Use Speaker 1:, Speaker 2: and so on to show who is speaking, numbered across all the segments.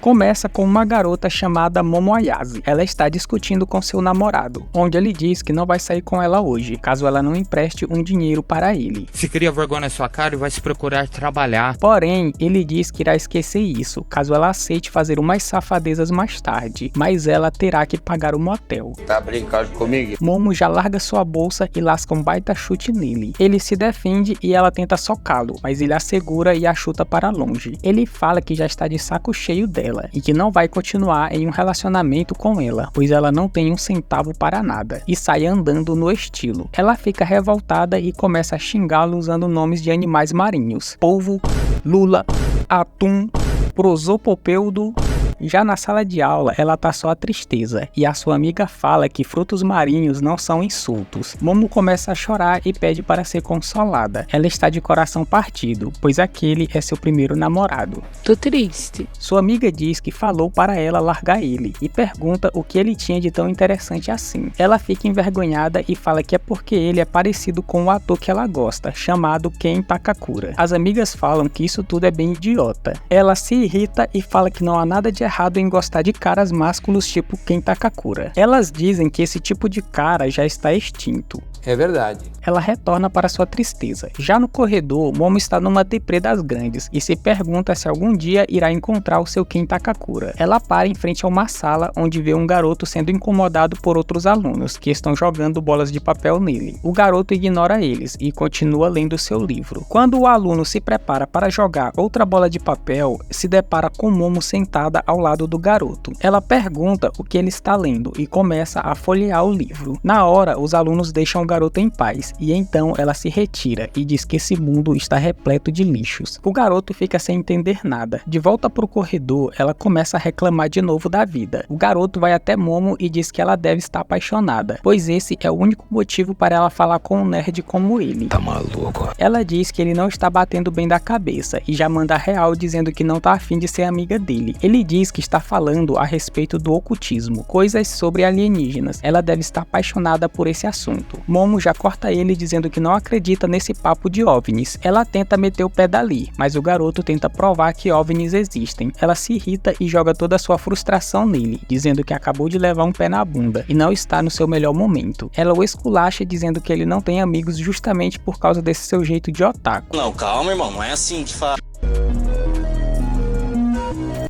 Speaker 1: Começa com uma garota chamada Momo Ayase. Ela está discutindo com seu namorado, onde ele diz que não vai sair com ela hoje, caso ela não empreste um dinheiro para ele.
Speaker 2: Se cria vergonha na sua cara e vai se procurar trabalhar.
Speaker 1: Porém, ele diz que irá esquecer isso, caso ela aceite fazer umas safadezas mais tarde, mas ela terá que pagar o motel.
Speaker 3: Tá brincando comigo?
Speaker 1: Momo já larga sua bolsa e lasca um baita chute nele. Ele se defende e ela tenta socá-lo, mas ele a segura e a chuta para longe. Ele fala que já está de saco cheio dela e que não vai continuar em um relacionamento com ela, pois ela não tem um centavo para nada, e sai andando no estilo. Ela fica revoltada e começa a xingá-lo usando nomes de animais marinhos: polvo, lula, atum, prosopopeudo. Já na sala de aula, ela tá só a tristeza, e a sua amiga fala que frutos marinhos não são insultos. Momo começa a chorar e pede para ser consolada. Ela está de coração partido, pois aquele é seu primeiro namorado.
Speaker 4: Tô triste.
Speaker 1: Sua amiga diz que falou para ela largar ele, e pergunta o que ele tinha de tão interessante assim. Ela fica envergonhada e fala que é porque ele é parecido com o ator que ela gosta, chamado Ken Takakura. As amigas falam que isso tudo é bem idiota. Ela se irrita e fala que não há nada de errado em gostar de caras másculos tipo Ken Takakura. Elas dizem que esse tipo de cara já está extinto.
Speaker 3: É verdade.
Speaker 1: Ela retorna para sua tristeza. Já no corredor, Momo está numa deprê das grandes e se pergunta se algum dia irá encontrar o seu Ken Takakura. Ela para em frente a uma sala onde vê um garoto sendo incomodado por outros alunos que estão jogando bolas de papel nele. O garoto ignora eles e continua lendo seu livro. Quando o aluno se prepara para jogar outra bola de papel, se depara com Momo sentada ao lado do garoto. Ela pergunta o que ele está lendo e começa a folhear o livro. Na hora, os alunos deixam o garoto em paz, e então ela se retira e diz que esse mundo está repleto de lixos. O garoto fica sem entender nada. De volta pro corredor, ela começa a reclamar de novo da vida. O garoto vai até Momo e diz que ela deve estar apaixonada, pois esse é o único motivo para ela falar com um nerd como ele.
Speaker 3: Tá maluco?
Speaker 1: Ela diz que ele não está batendo bem da cabeça e já manda real dizendo que não tá afim de ser amiga dele. Ele diz que está falando a respeito do ocultismo, coisas sobre alienígenas. Ela deve estar apaixonada por esse assunto. Momo já corta ele dizendo que não acredita nesse papo de OVNIs. Ela tenta meter o pé dali, mas o garoto tenta provar que OVNIs existem. Ela se irrita e joga toda a sua frustração nele, dizendo que acabou de levar um pé na bunda e não está no seu melhor momento. Ela o esculacha dizendo que ele não tem amigos justamente por causa desse seu jeito de otaku.
Speaker 5: Não, calma, irmão, não é assim que fala.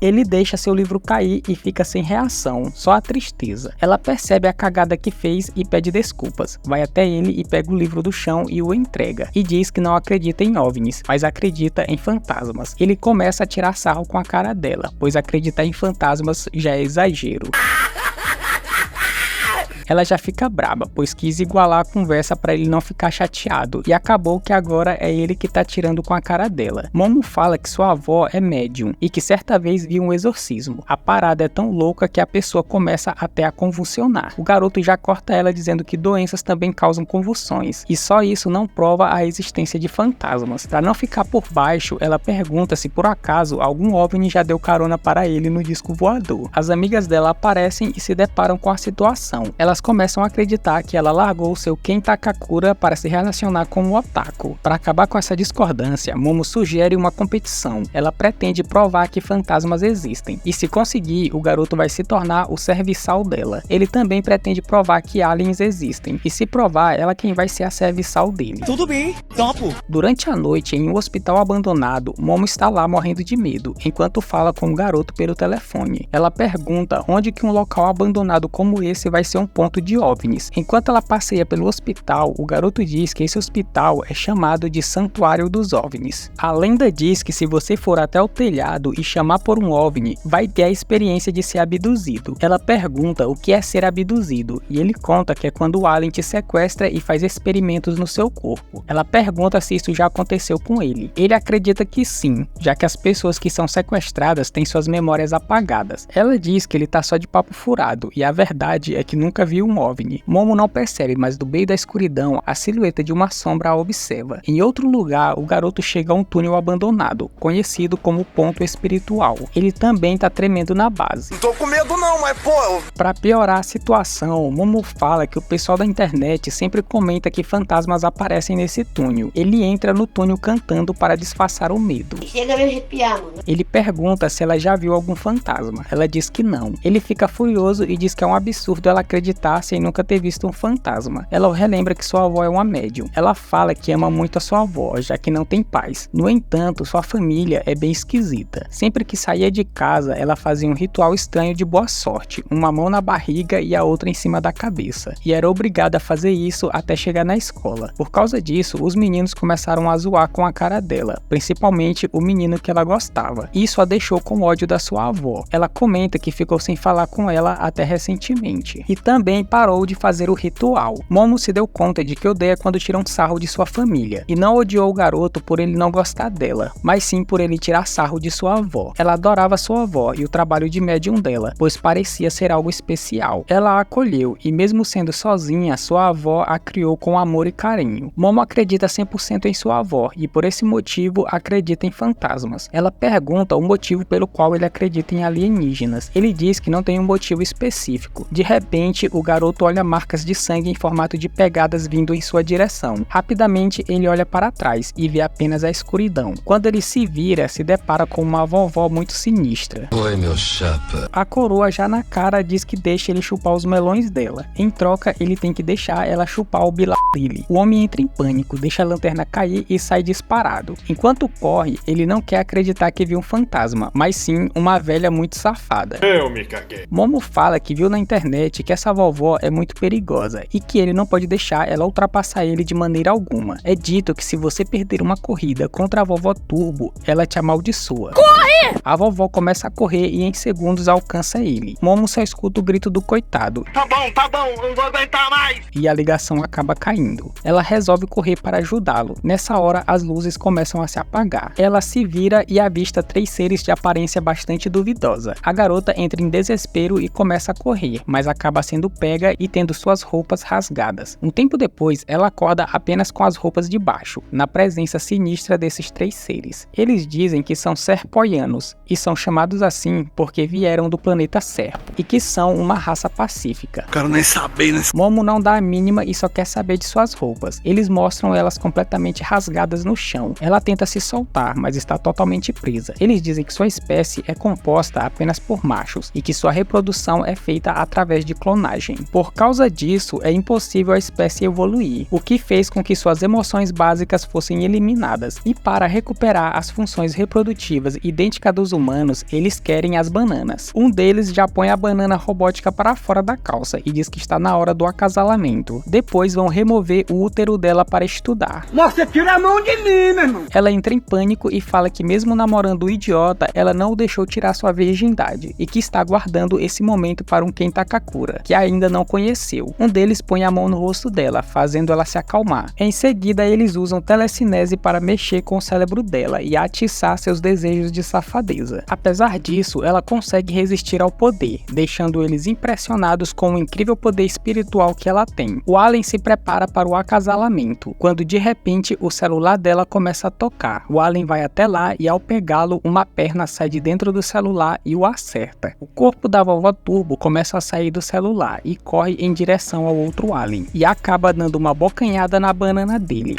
Speaker 1: Ele deixa seu livro cair e fica sem reação, só a tristeza. Ela percebe a cagada que fez e pede desculpas. Vai até ele e pega o livro do chão e o entrega. E diz que não acredita em OVNIs, mas acredita em fantasmas. Ele começa a tirar sarro com a cara dela, pois acreditar em fantasmas já é exagero. Ela já fica braba, pois quis igualar a conversa para ele não ficar chateado, e acabou que agora é ele que tá tirando com a cara dela. Momo fala que sua avó é médium e que certa vez viu um exorcismo. A parada é tão louca que a pessoa começa até a convulsionar. O garoto já corta ela dizendo que doenças também causam convulsões, e só isso não prova a existência de fantasmas. Para não ficar por baixo, ela pergunta se por acaso algum OVNI já deu carona para ele no disco voador. As amigas dela aparecem e se deparam com a situação. Elas começam a acreditar que ela largou seu Ken Takakura para se relacionar com o otaku. Para acabar com essa discordância, Momo sugere uma competição. Ela pretende provar que fantasmas existem, e se conseguir, o garoto vai se tornar o serviçal dela. Ele também pretende provar que aliens existem, e se provar, ela quem vai ser a serviçal dele.
Speaker 5: Tudo bem, topo.
Speaker 1: Durante a noite, em um hospital abandonado, Momo está lá morrendo de medo, enquanto fala com o garoto pelo telefone. Ela pergunta onde que um local abandonado como esse vai ser um ponto de OVNIs. Enquanto ela passeia pelo hospital, o garoto diz que esse hospital é chamado de Santuário dos OVNIs. A lenda diz que se você for até o telhado e chamar por um OVNI, vai ter a experiência de ser abduzido. Ela pergunta o que é ser abduzido, e ele conta que é quando o alien te sequestra e faz experimentos no seu corpo. Ela pergunta se isso já aconteceu com ele. Ele acredita que sim, já que as pessoas que são sequestradas têm suas memórias apagadas. Ela diz que ele tá só de papo furado, e a verdade é que nunca viu viu um OVNI. Momo não percebe, mas do meio da escuridão, a silhueta de uma sombra a observa. Em outro lugar, o garoto chega a um túnel abandonado, conhecido como Ponto Espiritual. Ele também tá tremendo na base.
Speaker 5: Não tô com medo não, mas pô...
Speaker 1: Pra piorar a situação, Momo fala que o pessoal da internet sempre comenta que fantasmas aparecem nesse túnel. Ele entra no túnel cantando para disfarçar o medo.
Speaker 4: Chega a me arrepiar, mano.
Speaker 1: Ele pergunta se ela já viu algum fantasma. Ela diz que não. Ele fica furioso e diz que é um absurdo ela acreditar sem nunca ter visto um fantasma. Ela relembra que sua avó é uma médium. Ela fala que ama muito a sua avó, já que não tem pais. No entanto, sua família é bem esquisita. Sempre que saía de casa, ela fazia um ritual estranho de boa sorte, uma mão na barriga e a outra em cima da cabeça. E era obrigada a fazer isso até chegar na escola. Por causa disso, os meninos começaram a zoar com a cara dela, principalmente o menino que ela gostava. Isso a deixou com ódio da sua avó. Ela comenta que ficou sem falar com ela até recentemente. E também parou de fazer o ritual. Momo se deu conta de que odeia quando tiram sarro de sua família. E não odiou o garoto por ele não gostar dela, mas sim por ele tirar sarro de sua avó. Ela adorava sua avó e o trabalho de médium dela, pois parecia ser algo especial. Ela a acolheu e mesmo sendo sozinha, sua avó a criou com amor e carinho. Momo acredita 100% em sua avó e por esse motivo acredita em fantasmas. Ela pergunta o motivo pelo qual ele acredita em alienígenas. Ele diz que não tem um motivo específico. De repente, o garoto olha marcas de sangue em formato de pegadas vindo em sua direção. Rapidamente, ele olha para trás e vê apenas a escuridão. Quando ele se vira, se depara com uma vovó muito sinistra.
Speaker 3: Oi, meu chapa.
Speaker 1: A coroa já na cara diz que deixa ele chupar os melões dela. Em troca, ele tem que deixar ela chupar o bilá dele. O homem entra em pânico, deixa a lanterna cair e sai disparado. Enquanto corre, ele não quer acreditar que viu um fantasma, mas sim uma velha muito safada.
Speaker 5: Eu me caguei.
Speaker 1: Momo fala que viu na internet que essa vovó é muito perigosa e que ele não pode deixar ela ultrapassar ele de maneira alguma. É dito que se você perder uma corrida contra a vovó Turbo, ela te amaldiçoa. Corre! A vovó começa a correr e em segundos alcança ele. Momo só escuta o grito do coitado.
Speaker 5: Tá bom, não vou aguentar mais.
Speaker 1: E a ligação acaba caindo. Ela resolve correr para ajudá-lo. Nessa hora, as luzes começam a se apagar. Ela se vira e avista 3 seres de aparência bastante duvidosa. A garota entra em desespero e começa a correr, mas acaba sendo pega e tendo suas roupas rasgadas. Um tempo depois, ela acorda apenas com as roupas de baixo, na presença sinistra desses 3 seres. Eles dizem que são serpoianos, e são chamados assim porque vieram do planeta Serpo, e que são uma raça pacífica.
Speaker 5: Quero nem saber, né?
Speaker 1: Momo não dá a mínima e só quer saber de suas roupas. Eles mostram elas completamente rasgadas no chão. Ela tenta se soltar, mas está totalmente presa. Eles dizem que sua espécie é composta apenas por machos e que sua reprodução é feita através de clonagem. Por causa disso, é impossível a espécie evoluir, o que fez com que suas emoções básicas fossem eliminadas. E para recuperar as funções reprodutivas idênticas dos humanos, eles querem as bananas. Um deles já põe a banana robótica para fora da calça e diz que está na hora do acasalamento. Depois vão remover o útero dela para estudar.
Speaker 5: Nossa, tira a mão de mim, meu irmão.
Speaker 1: Ela entra em pânico e fala que mesmo namorando o idiota, ela não o deixou tirar sua virgindade e que está aguardando esse momento para um Ken Takakura, que ainda não conheceu. Um deles põe a mão no rosto dela, fazendo ela se acalmar. Em seguida, eles usam telecinese para mexer com o cérebro dela e atiçar seus desejos de safadeza. Apesar disso, ela consegue resistir ao poder, deixando eles impressionados com o incrível poder espiritual que ela tem. O alien se prepara para o acasalamento, quando de repente o celular dela começa a tocar. O alien vai até lá e ao pegá-lo, uma perna sai de dentro do celular e o acerta. O corpo da vovó Turbo começa a sair do celular e corre em direção ao outro alien, e acaba dando uma bocanhada na banana dele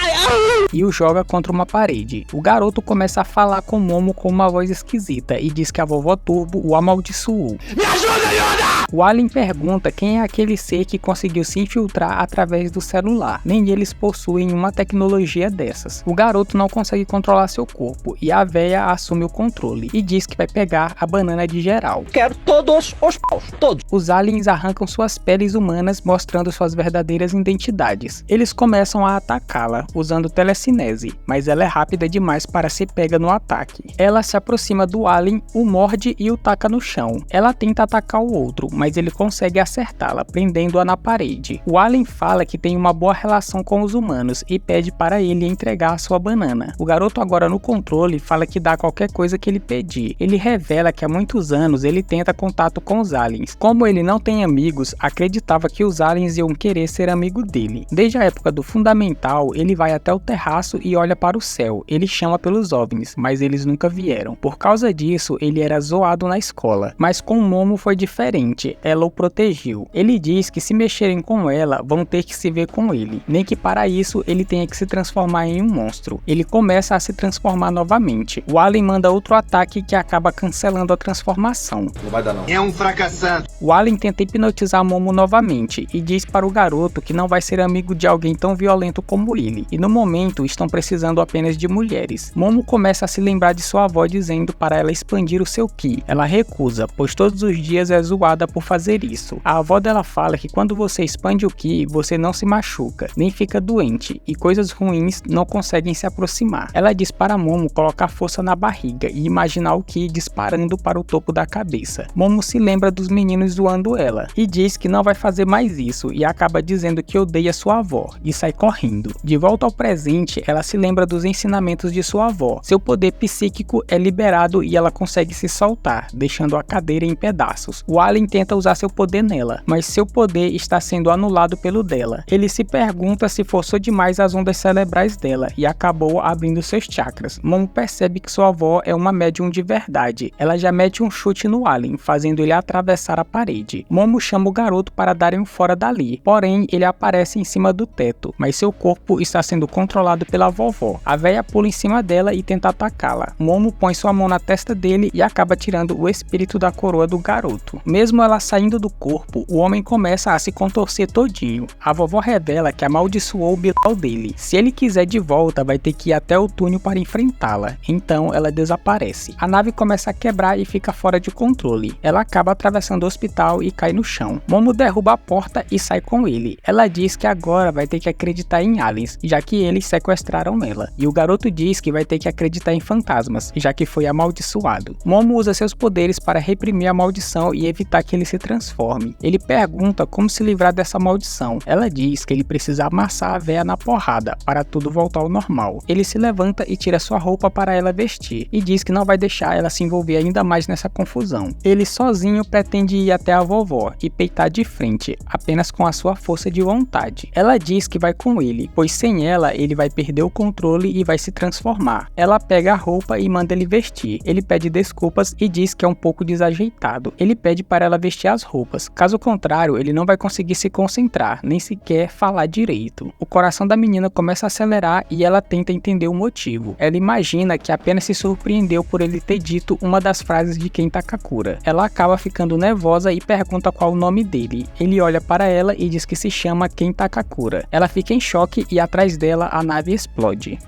Speaker 1: e o joga contra uma parede. O garoto começa a falar com Momo com uma voz esquisita e diz que a vovó Turbo o amaldiçoou.
Speaker 5: Me ajuda, Yoda!
Speaker 1: O alien pergunta quem é aquele ser que conseguiu se infiltrar através do celular. Nem eles possuem uma tecnologia dessas. O garoto não consegue controlar seu corpo e a véia assume o controle e diz que vai pegar a banana de geral.
Speaker 5: Quero todos os paus, todos.
Speaker 1: Os aliens arrancam suas peles humanas, mostrando suas verdadeiras identidades. Eles começam a atacá-la, usando telecinese, mas ela é rápida demais para ser pega no ataque. Ela se aproxima do alien, o morde e o taca no chão. Ela tenta atacar o outro, mas ele consegue acertá-la, prendendo-a na parede. O alien fala que tem uma boa relação com os humanos e pede para ele entregar a sua banana. O garoto, agora no controle, fala que dá qualquer coisa que ele pedir. Ele revela que há muitos anos ele tenta contato com os aliens. Como ele não tem amigos, acreditava que os aliens iam querer ser amigo dele. Desde a época do fundamental, ele vai até o terraço e olha para o céu. Ele chama pelos OVNIs, mas eles nunca vieram. Por causa disso, ele era zoado na escola. Mas com Momo foi diferente, ela o protegeu. Ele diz que se mexerem com ela, vão ter que se ver com ele. Nem que para isso ele tenha que se transformar em um monstro. Ele começa a se transformar novamente. O alien manda outro ataque que acaba cancelando a transformação.
Speaker 3: Não vai dar não.
Speaker 5: É um fracassado.
Speaker 1: O alien tenta hipnotizar Momo novamente e diz para o garoto que não vai ser amigo de alguém tão violento como ele, e no momento estão precisando apenas de mulheres. Momo começa a se lembrar de sua avó dizendo para ela expandir o seu ki. Ela recusa, pois todos os dias é zoada por fazer isso. A avó dela fala que quando você expande o ki, você não se machuca, nem fica doente, e coisas ruins não conseguem se aproximar. Ela diz para Momo colocar força na barriga e imaginar o ki disparando para o topo da cabeça. Momo se lembra dos meninos zoando ela, e diz que não vai fazer mais isso, e acaba dizendo que odeia sua avó, e sai correndo. De volta ao presente, ela se lembra dos ensinamentos de sua avó. Seu poder psíquico é liberado e ela consegue se soltar, deixando a cadeira em pedaços. O alien tenta usar seu poder nela, mas seu poder está sendo anulado pelo dela. Ele se pergunta se forçou demais as ondas cerebrais dela, e acabou abrindo seus chakras. Momo percebe que sua avó é uma médium de verdade. Ela já mete um chute no alien, fazendo ele atravessar a parede. Momo chama o garoto para darem um fora dali, porém ele aparece em cima do teto, mas seu corpo está sendo controlado pela vovó. A véia pula em cima dela e tenta atacá-la. Momo põe sua mão na testa dele e acaba tirando o espírito da coroa do garoto. Mesmo ela saindo do corpo, o homem começa a se contorcer todinho. A vovó revela que amaldiçoou o Bilal dele. Se ele quiser de volta, vai ter que ir até o túnel para enfrentá-la. Então ela desaparece. A nave começa a quebrar e fica fora de controle. Ela acaba atravessando o hospital e cai no chão. Momo derruba a porta e sai com ele. Ela diz que agora vai ter que acreditar em aliens, já que eles sequestraram ela. E o garoto diz que vai ter que acreditar em fantasmas, já que foi amaldiçoado. Momo usa seus poderes para reprimir a maldição e evitar que ele se transforme. Ele pergunta como se livrar dessa maldição. Ela diz que ele precisa amassar a véia na porrada para tudo voltar ao normal. Ele se levanta e tira sua roupa para ela vestir, e diz que não vai deixar ela se envolver ainda mais nessa confusão. Ele sozinho pretende ir até a vovó e peitar de frente, apenas com a sua força de vontade. Ela diz que vai com ele, pois sem ela ele vai perder o controle e vai se transformar. Ela pega a roupa e manda ele vestir. Ele pede desculpas e diz que é um pouco desajeitado. Ele pede para ela vestir as roupas, caso contrário ele não vai conseguir se concentrar, nem sequer falar direito. O coração da menina começa a acelerar e ela tenta entender o motivo. Ela imagina que apenas se surpreendeu por ele ter dito uma das frases de Ken Takakura. Ela acaba ficando nervosa e pergunta qual o nome dele. Ele olha para ela e diz que se chama Ken Takakura. Ela fica em choque e atrás dela a nave explode.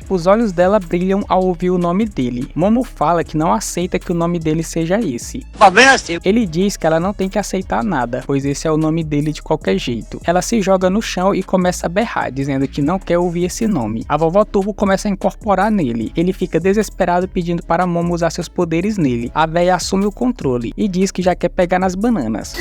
Speaker 1: Os olhos dela brilham ao ouvir o nome dele. Momo fala que não aceita que o nome dele seja esse. Ele diz que ela não tem que aceitar nada, pois esse é o nome dele de qualquer jeito. Ela se joga no chão e começa a berrar, dizendo que não quer ouvir esse nome. A vovó Turbo começa a incorporar nele. Ele fica desesperado pedindo para Momo usar seus poderes nele. A véia assume o controle e diz que já quer pegar nas bananas.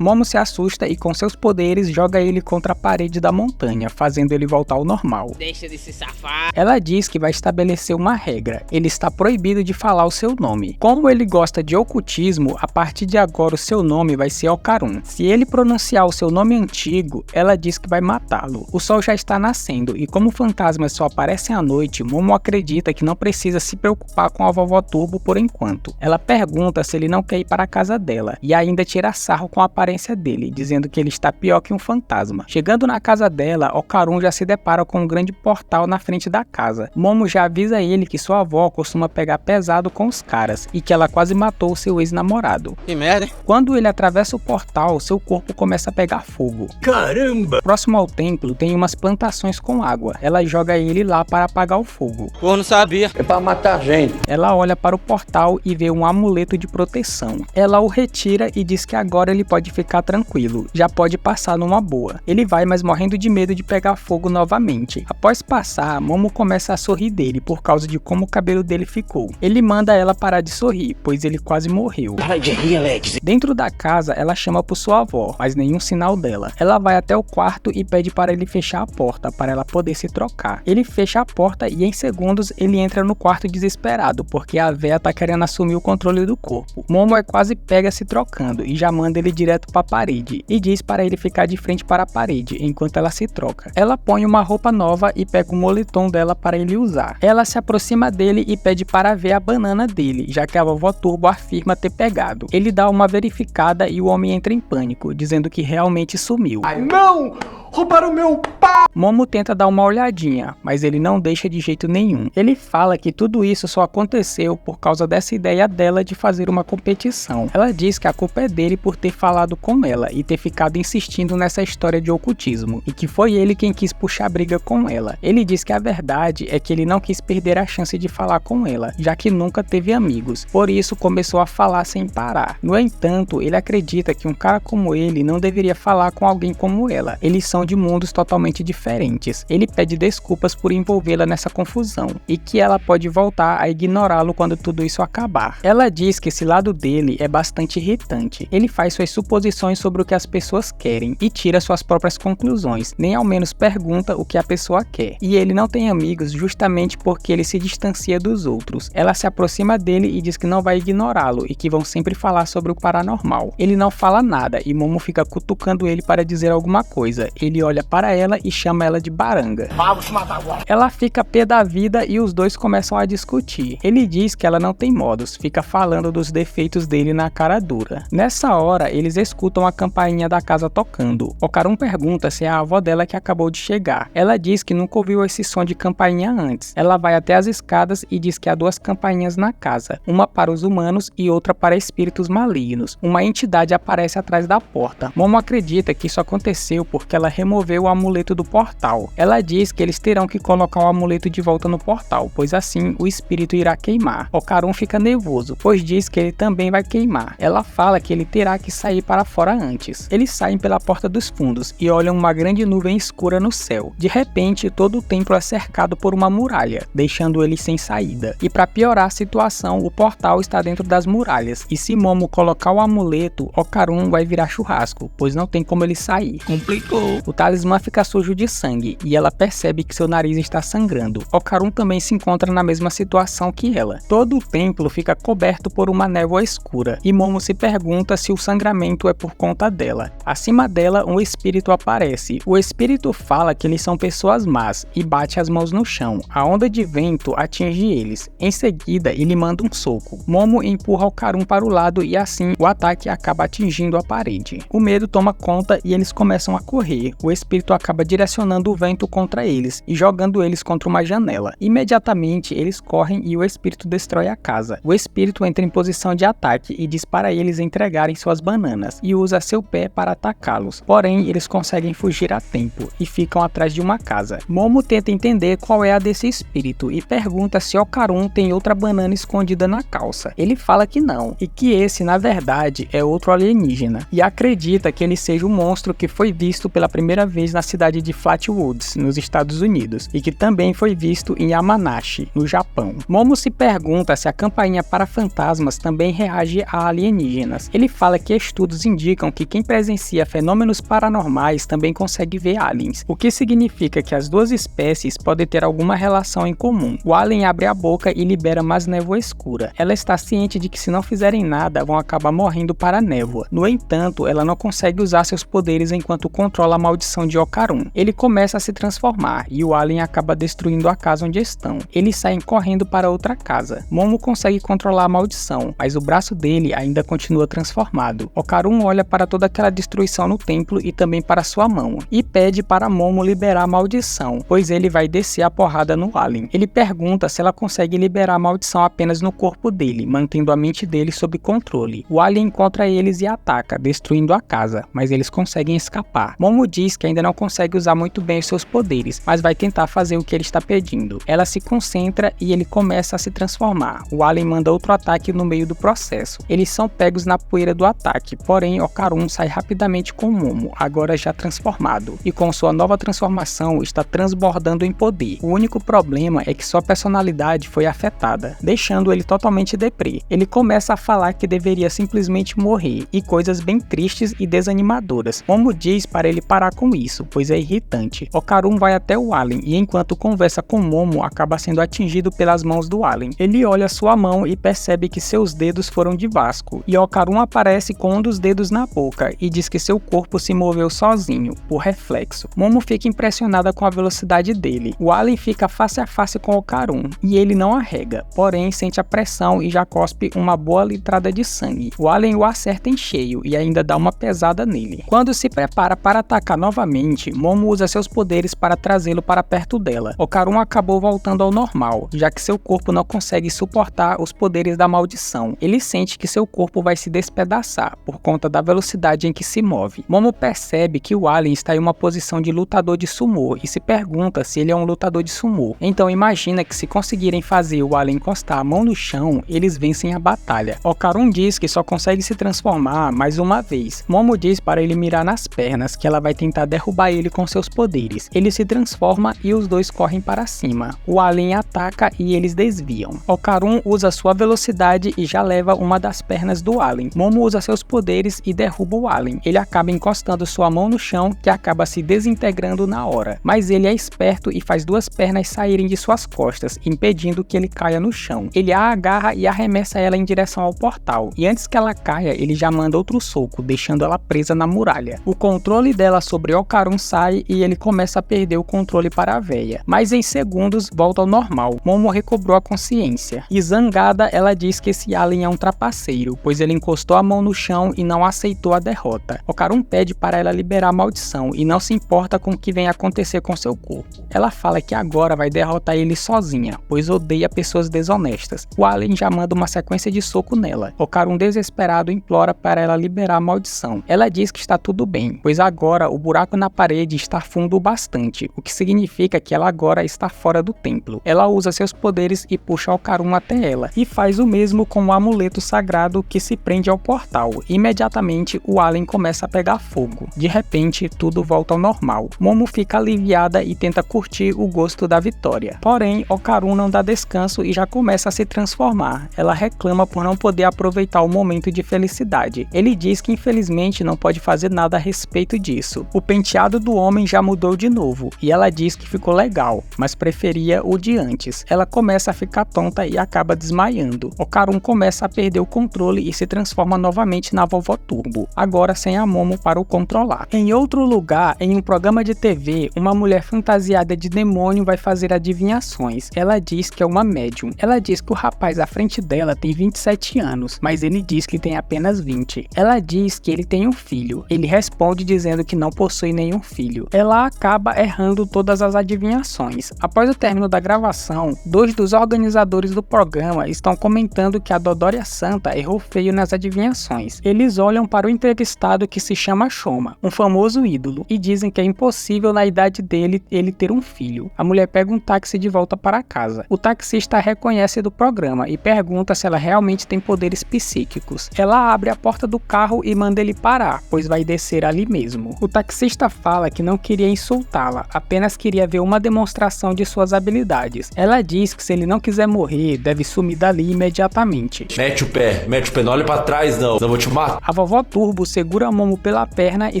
Speaker 1: Momo se assusta e com seus poderes joga ele contra a parede da montanha, fazendo ele voltar ao normal.
Speaker 4: Deixa de se safar.
Speaker 1: Ela diz que vai estabelecer uma regra. Ele está proibido de falar o seu nome. Como ele gosta de ocultismo, a partir de agora o seu nome vai ser Okarun. Se ele pronunciar o seu nome antigo, ela diz que vai matá-lo. O sol já está nascendo e como fantasmas só aparecem à noite, Momo acredita que não precisa se preocupar com a vovó Turbo por enquanto. Ela pergunta se ele não quer ir para a casa dela e ainda tira sarro com a aparência dele, dizendo que ele está pior que um fantasma. Chegando na casa dela, Okarun já se depara com um grande portal na frente da casa. Momo já avisa ele que sua avó costuma pegar pesado com os caras e que ela quase matou seu ex-namorado.
Speaker 4: Que merda, hein?
Speaker 1: Quando ele atravessa o portal, seu corpo começa a pegar fogo.
Speaker 5: Caramba!
Speaker 1: Próximo ao templo tem umas plantações com água. Ela joga ele lá para apagar o fogo.
Speaker 4: Pô, não sabia.
Speaker 3: É pra matar gente.
Speaker 1: Ela olha para o portal e vê um amuleto de proteção. Ela o retira e diz que agora ele pode ficar tranquilo, já pode passar numa boa. Ele vai, mas morrendo de medo de pegar fogo novamente. Após passar, Momo começa a sorrir dele por causa de como o cabelo dele ficou. Ele manda ela parar de sorrir, pois ele quase morreu.
Speaker 5: Para de rir, Alex.
Speaker 1: Dentro da casa, ela chama por sua avó, mas nenhum sinal dela. Ela vai até o quarto e pede para ele fechar a porta, para ela poder se trocar. Ele fecha a porta e em segundos ele entra no quarto desesperado, porque a véia tá querendo assumir o controle do corpo. Momo é quase pega se trocando e já manda ele direto para a parede e diz para ele ficar de frente para a parede enquanto ela se troca. Ela põe uma roupa nova e pega o moletom dela para ele usar. Ela se aproxima dele e pede para ver a banana dele, já que a vovó Turbo afirma ter pegado. Ele dá uma verificada e o homem entra em pânico, dizendo que realmente sumiu.
Speaker 5: Ai, não! Roubaram meu pá!
Speaker 1: Momo tenta dar uma olhadinha, mas ele não deixa de jeito nenhum. Ele fala que tudo isso só aconteceu por causa dessa ideia dela de fazer uma competição. Ela diz que a culpa é dele por ter falado com ela e ter ficado insistindo nessa história de ocultismo, e que foi ele quem quis puxar briga com ela. Ele diz que a verdade é que ele não quis perder a chance de falar com ela, já que nunca teve amigos, por isso começou a falar sem parar. No entanto, ele acredita que um cara como ele não deveria falar com alguém como ela. Eles são de mundos totalmente diferentes. Ele pede desculpas por envolvê-la nessa confusão e que ela pode voltar a ignorá-lo quando tudo isso acabar. Ela diz que esse lado dele é bastante irritante. Ele faz suas suposições sobre o que as pessoas querem e tira suas próprias conclusões, nem ao menos pergunta o que a pessoa quer. E ele não tem amigos justamente porque ele se distancia dos outros. Ela se aproxima dele e diz que não vai ignorá-lo e que vão sempre falar sobre o paranormal. Ele não fala nada e Momo fica cutucando ele para dizer alguma coisa. Ele olha para ela e chama ela de baranga.
Speaker 5: Vamos te matar agora.
Speaker 1: Ela fica pé da vida e os dois começam a discutir. Ele diz que ela não tem modos, fica falando dos defeitos dele na cara dura. Nessa hora, eles escutam a campainha da casa tocando. Okarun pergunta se é a avó dela que acabou de chegar. Ela diz que nunca ouviu esse som de campainha antes. Ela vai até as escadas e diz que há duas campainhas na casa, uma para os humanos e outra para espíritos malignos. Uma entidade aparece atrás da porta. Momo acredita que isso aconteceu porque ela removeu o amuleto do portal. Ela diz que eles terão que colocar o amuleto de volta no portal, pois assim o espírito irá queimar. Okarun fica nervoso, pois diz que ele também vai queimar. Ela fala que ele terá que sair para fora antes. Eles saem pela porta dos fundos e olham uma grande nuvem escura no céu. De repente, todo o templo é cercado por uma muralha, deixando eles sem saída. E para piorar a situação, o portal está dentro das muralhas, e se Momo colocar o amuleto, Okarun vai virar churrasco, pois não tem como ele sair.
Speaker 5: Complicou.
Speaker 1: O talismã fica sujo de sangue e ela percebe que seu nariz está sangrando. Okarun também se encontra na mesma situação que ela. Todo o templo fica coberto por uma névoa escura e Momo se pergunta se o sangramento é por conta dela. Acima dela, um espírito aparece. O espírito fala que eles são pessoas más e bate as mãos no chão. A onda de vento atinge eles. Em seguida, ele manda um soco. Momo empurra Okarun para o lado e assim o ataque acaba atingindo a parede. O medo toma conta e eles começam a correr. O espírito acaba direcionando o vento contra eles e jogando eles contra uma janela. Imediatamente eles correm e o espírito destrói a casa. O espírito entra em posição de ataque e diz para eles entregarem suas bananas e usa seu pé para atacá-los. Porém, eles conseguem fugir a tempo e ficam atrás de uma casa. Momo tenta entender qual é a desse espírito e pergunta se Okarun tem outra banana escondida na calça. Ele fala que não e que esse, na verdade, é outro alienígena e acredita que ele seja o monstro que foi visto pela primeira vez na cidade de Flatwoods, nos Estados Unidos, e que também foi visto em Yamanashi, no Japão. Momo se pergunta se a campainha para fantasmas também reage a alienígenas. Ele fala que estudos indicam que quem presencia fenômenos paranormais também consegue ver aliens, o que significa que as duas espécies podem ter alguma relação em comum. O alien abre a boca e libera mais névoa escura. Ela está ciente de que se não fizerem nada, vão acabar morrendo para a névoa. No entanto, ela não consegue usar seus poderes enquanto controla a maldição de Okarun. Ele começa a se transformar e o alien acaba destruindo a casa onde estão. Eles saem correndo para outra casa. Momo consegue controlar a maldição, mas o braço dele ainda continua transformado. Okarun olha para toda aquela destruição no templo e também para sua mão, e pede para Momo liberar a maldição, pois ele vai descer a porrada no alien. Ele pergunta se ela consegue liberar a maldição apenas no corpo dele, mantendo a mente dele sob controle. O alien encontra eles e ataca, destruindo a casa, mas eles conseguem escapar. Momo diz que ainda não consegue usar muito bem os seus poderes, mas vai tentar fazer o que ele está pedindo. Ela se concentra e ele começa a se transformar. O alien manda outro ataque no meio do processo. Eles são pegos na poeira do ataque, porém Porém, Okarun sai rapidamente com Momo, agora já transformado, e com sua nova transformação está transbordando em poder. O único problema é que sua personalidade foi afetada, deixando ele totalmente deprê. Ele começa a falar que deveria simplesmente morrer, e coisas bem tristes e desanimadoras. Momo diz para ele parar com isso, pois é irritante. Okarun vai até o alien e enquanto conversa com Momo, acaba sendo atingido pelas mãos do alien. Ele olha sua mão e percebe que seus dedos foram de Vasco, e Okarun aparece com um dos dedos na boca e diz que seu corpo se moveu sozinho, por reflexo. Momo fica impressionada com a velocidade dele. O alien fica face a face com Okarun, e ele não arrega, porém sente a pressão e já cospe uma boa litrada de sangue. O alien o acerta em cheio e ainda dá uma pesada nele. Quando se prepara para atacar novamente, Momo usa seus poderes para trazê-lo para perto dela. Okarun acabou voltando ao normal, já que seu corpo não consegue suportar os poderes da maldição. Ele sente que seu corpo vai se despedaçar por conta da velocidade em que se move. Momo percebe que o alien está em uma posição de lutador de sumô e se pergunta se ele é um lutador de sumô. Então imagina que se conseguirem fazer o alien encostar a mão no chão, eles vencem a batalha. Okarun diz que só consegue se transformar mais uma vez. Momo diz para ele mirar nas pernas, que ela vai tentar derrubar ele com seus poderes. Ele se transforma e os dois correm para cima. O alien ataca e eles desviam. Okarun usa sua velocidade e já leva uma das pernas do alien. Momo usa seus poderes e derruba o alien. Ele acaba encostando sua mão no chão, que acaba se desintegrando na hora. Mas ele é esperto e faz duas pernas saírem de suas costas, impedindo que ele caia no chão. Ele a agarra e arremessa ela em direção ao portal. E antes que ela caia, ele já manda outro soco, deixando ela presa na muralha. O controle dela sobre Okarun sai e ele começa a perder o controle para a véia. Mas em segundos volta ao normal. Momo recobrou a consciência. E zangada, ela diz que esse alien é um trapaceiro, pois ele encostou a mão no chão e não aceitou a derrota. Okarun pede para ela liberar a maldição e não se importa com o que vem acontecer com seu corpo. Ela fala que agora vai derrotar ele sozinha, pois odeia pessoas desonestas. O alien já manda uma sequência de soco nela. Okarun, desesperado, implora para ela liberar a maldição. Ela diz que está tudo bem, pois agora o buraco na parede está fundo o bastante, o que significa que ela agora está fora do templo. Ela usa seus poderes e puxa Okarun até ela, e faz o mesmo com o amuleto sagrado que se prende ao portal. Imediatamente o alien começa a pegar fogo. De repente tudo volta ao normal. Momo fica aliviada e tenta curtir o gosto da vitória. Porém, Okarun não dá descanso e já começa a se transformar. Ela reclama por não poder aproveitar o momento de felicidade. Ele diz que infelizmente não pode fazer nada a respeito disso. O penteado do homem já mudou de novo e ela diz que ficou legal, mas preferia o de antes. Ela começa a ficar tonta e acaba desmaiando. Okarun começa a perder o controle e se transforma novamente na Vovó Turbo, agora sem a Momo para o controlar. Em outro lugar, em um programa de TV, uma mulher fantasiada de demônio vai fazer adivinhações. Ela diz que é uma médium. Ela diz que o rapaz à frente dela tem 27 anos, mas ele diz que tem apenas 20. Ela diz que ele tem um filho. Ele responde dizendo que não possui nenhum filho. Ela acaba errando todas as adivinhações. Após o término da gravação, dois dos organizadores do programa estão comentando que a Dodória Santa errou feio nas adivinhações. Eles olham para o entrevistado que se chama Shoma, um famoso ídolo, e dizem que é impossível na idade dele ele ter um filho. A mulher pega um táxi de volta para casa. O taxista a reconhece do programa e pergunta se ela realmente tem poderes psíquicos. Ela abre a porta do carro e manda ele parar, pois vai descer ali mesmo. O taxista fala que não queria insultá-la, apenas queria ver uma demonstração de suas habilidades. Ela diz que se ele não quiser morrer, deve sumir dali imediatamente.
Speaker 6: Mete o pé, não olha pra trás não vou te matar.
Speaker 1: A Vovó Turbo segura Momo pela perna e